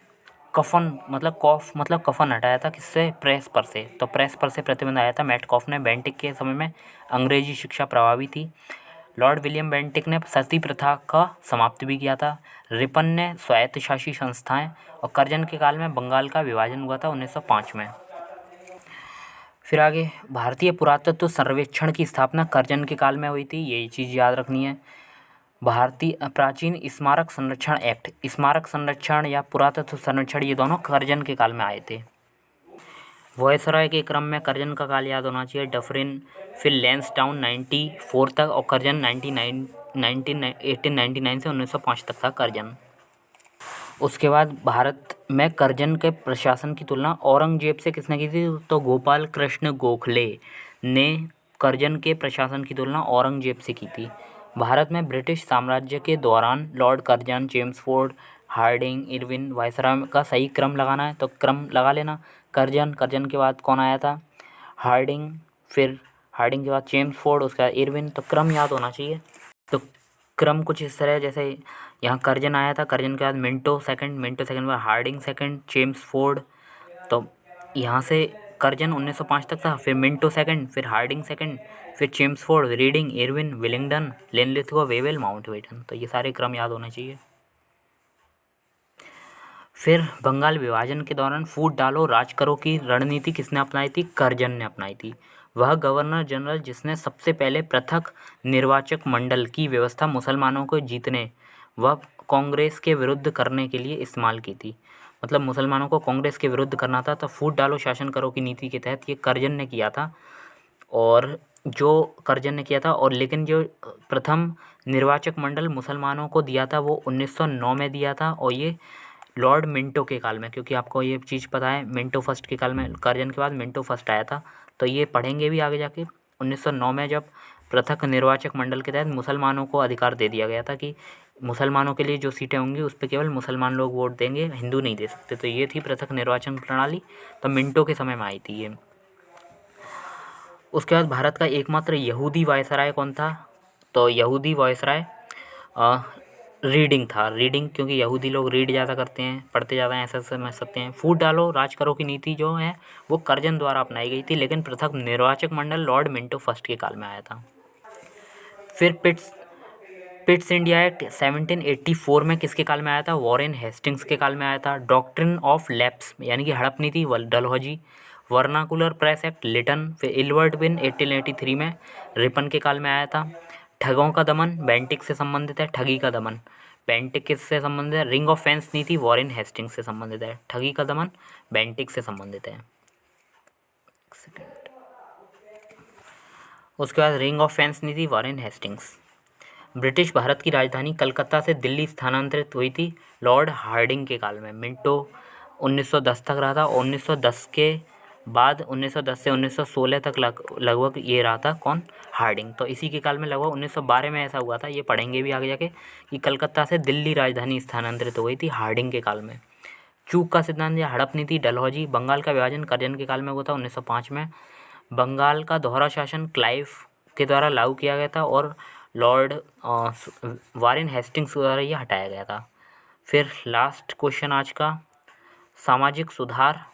कफन हटाया था, किससे, प्रेस पर से, तो प्रेस पर से प्रतिबंध आया था मेटकॉफ ने। बेंटिक के समय में अंग्रेजी शिक्षा प्रभावी थी। लॉर्ड विलियम बेंटिक ने सती प्रथा का समाप्त भी किया था। रिपन ने स्वायत्तशासी संस्थाएं, और कर्जन के काल में बंगाल का विभाजन हुआ था 1905 में। फिर आगे, भारतीय पुरातत्व सर्वेक्षण की स्थापना कर्जन के काल में हुई थी, यही चीज़ याद रखनी है। भारतीय प्राचीन स्मारक संरक्षण एक्ट, स्मारक संरक्षण या पुरातत्व संरक्षण, ये दोनों कर्जन के काल में आए थे। वॉयसरॉय के क्रम में कर्जन का काल याद होना चाहिए, डफरिन, फिर लैंसडाउन 94 तक, और कर्जन 1899 से 1905 तक था कर्जन। उसके बाद भारत में कर्जन के प्रशासन की तुलना औरंगजेब से किसने की थी, तो गोपाल कृष्ण गोखले ने कर्जन के प्रशासन की तुलना औरंगजेब से की थी। भारत में ब्रिटिश साम्राज्य के दौरान lord Curzon, Chelmsford, Hardinge, Irwin, viceroy का सही क्रम लगाना है तो क्रम लगा लेना। कर्जन के बाद कौन आया था, हार्डिंग, फिर हार्डिंग के बाद चेम्सफोर्ड, उसके बाद इरविन, तो क्रम याद होना चाहिए। तो क्रम कुछ इस तरह, जैसे यहाँ कर्जन आया था, कर्जन के बाद मिंटो सेकंड के बाद हार्डिंग सेकंड, चेम्सफोर्ड, तो यहाँ से कर्जन 1905 तक था, फिर मिंटो सेकंड, फिर हार्डिंग सेकंड, फिर Chelmsford, Reading, Irwin, Willingdon, Linlithgow, Wavell, Mountbatten, तो ये सारे क्रम याद होने चाहिए। फिर बंगाल विभाजन के दौरान फूट डालो राज करो की रणनीति किसने अपनाई थी, कर्जन ने अपनाई थी। वह गवर्नर जनरल जिसने सबसे पहले पृथक निर्वाचक मंडल की व्यवस्था मुसलमानों को जीतने व कांग्रेस के विरुद्ध करने के लिए इस्तेमाल की थी। मतलब मुसलमानों को कांग्रेस के विरुद्ध करना था, तो फूट डालो शासन करो की नीति के तहत ये कर्जन ने किया था। और जो कर्जन ने किया था, और लेकिन जो प्रथम निर्वाचक मंडल मुसलमानों को दिया था वो 1909 में दिया था, और ये लॉर्ड मिंटो के काल में, क्योंकि आपको ये चीज़ पता है मिंटो फर्स्ट के काल में, कर्जन के बाद मिंटो फर्स्ट आया था, तो ये पढ़ेंगे भी आगे जाके। 1909 में जब पृथक निर्वाचक मंडल के तहत मुसलमानों को अधिकार दे दिया गया था कि मुसलमानों के लिए जो सीटें होंगी उस पर केवल मुसलमान लोग वोट देंगे, हिंदू नहीं दे सकते, तो ये थी पृथक निर्वाचन प्रणाली, तो मिंटो के समय में आई थी ये। उसके बाद भारत का एकमात्र यहूदी वायसराय कौन था, तो यहूदी वायसराय रीडिंग था। रीडिंग, क्योंकि यहूदी लोग रीड ज़्यादा करते हैं, पढ़ते ज़्यादा हैं, ऐसा समझ सकते हैं। फूट डालो राज करो की नीति जो है वो कर्जन द्वारा अपनाई गई थी, लेकिन पृथक निर्वाचक मंडल लॉर्ड मिंटो फर्स्ट के काल में आया था। फिर पिट्स इंडिया एक्ट 1784 में किसके काल में आया था, वॉरेन हेस्टिंग्स के काल में आया था। डॉक्ट्रिन ऑफ लैप्स यानी कि हड़प नीति Dalhousie. Vernacular press act Lytton. फिर इल्बर्ट बिन 1883 में रिपन के काल में आया था। ठगों का दमन बेंटिक से संबंधित है, ठगी का दमन बेंटिक किससे संबंधित है, रिंग ऑफ फेंस नीति वॉरेन हेस्टिंग्स से संबंधित है, ठगी का दमन बेंटिक से संबंधित है। उसके बाद रिंग ऑफ फेंस नीति वॉरेन हेस्टिंग्स। ब्रिटिश भारत की राजधानी कलकत्ता से दिल्ली स्थानांतरित हुई थी लॉर्ड हार्डिंग के काल में। मिंटो 1910 तक रहा था, 1910 के बाद 1910 से 1916 तक लगभग ये रहा था कौन, हार्डिंग। तो इसी के काल में लगभग 1912 में ऐसा हुआ था, ये पढ़ेंगे भी आगे जाके, कि कलकत्ता से दिल्ली राजधानी स्थानांतरित हो गई थी हार्डिंग के काल में। चूक का सिद्धांत या हड़प नीति डलहौजी। बंगाल का विभाजन कर्जन के काल में हुआ था 1905 में। बंगाल का दोहरा शासन क्लाइव के द्वारा लागू किया गया था, और लॉर्ड वॉरेन हेस्टिंग्स द्वारा ये हटाया गया था। फिर लास्ट क्वेश्चन आज का, सामाजिक सुधार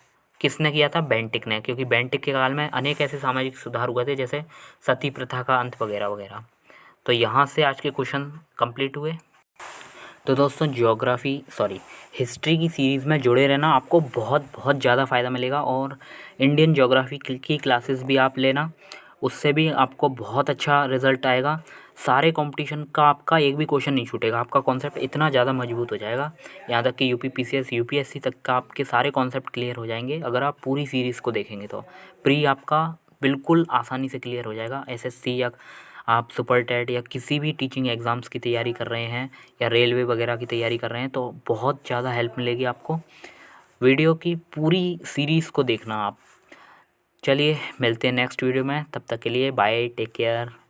किसने किया था, बेंटिक ने, क्योंकि बेंटिक के काल में अनेक ऐसे सामाजिक सुधार हुए थे जैसे सती प्रथा का अंत वगैरह वगैरह। तो यहाँ से आज के क्वेश्चन कंप्लीट हुए। तो दोस्तों हिस्ट्री की सीरीज़ में जुड़े रहना, आपको बहुत बहुत ज़्यादा फ़ायदा मिलेगा, और इंडियन ज्योग्राफी की क्लासेस भी आप लेना, उससे भी आपको बहुत अच्छा रिजल्ट आएगा। सारे कंपटीशन का आपका एक भी क्वेश्चन नहीं छूटेगा, आपका कॉन्सेप्ट इतना ज़्यादा मजबूत हो जाएगा, यहाँ तक कि यूपी पीसीएस यूपीएससी तक का आपके सारे कॉन्सेप्ट क्लियर हो जाएंगे अगर आप पूरी सीरीज़ को देखेंगे। तो प्री आपका बिल्कुल आसानी से क्लियर हो जाएगा। एसएससी या आप सुपर टेट या किसी भी टीचिंग एग्ज़ाम्स की तैयारी कर रहे हैं या रेलवे वगैरह की तैयारी कर रहे हैं तो बहुत ज़्यादा हेल्प मिलेगी आपको। वीडियो की पूरी सीरीज़ को देखना आप। चलिए मिलते हैं नेक्स्ट वीडियो में, तब तक के लिए बाय, टेक केयर।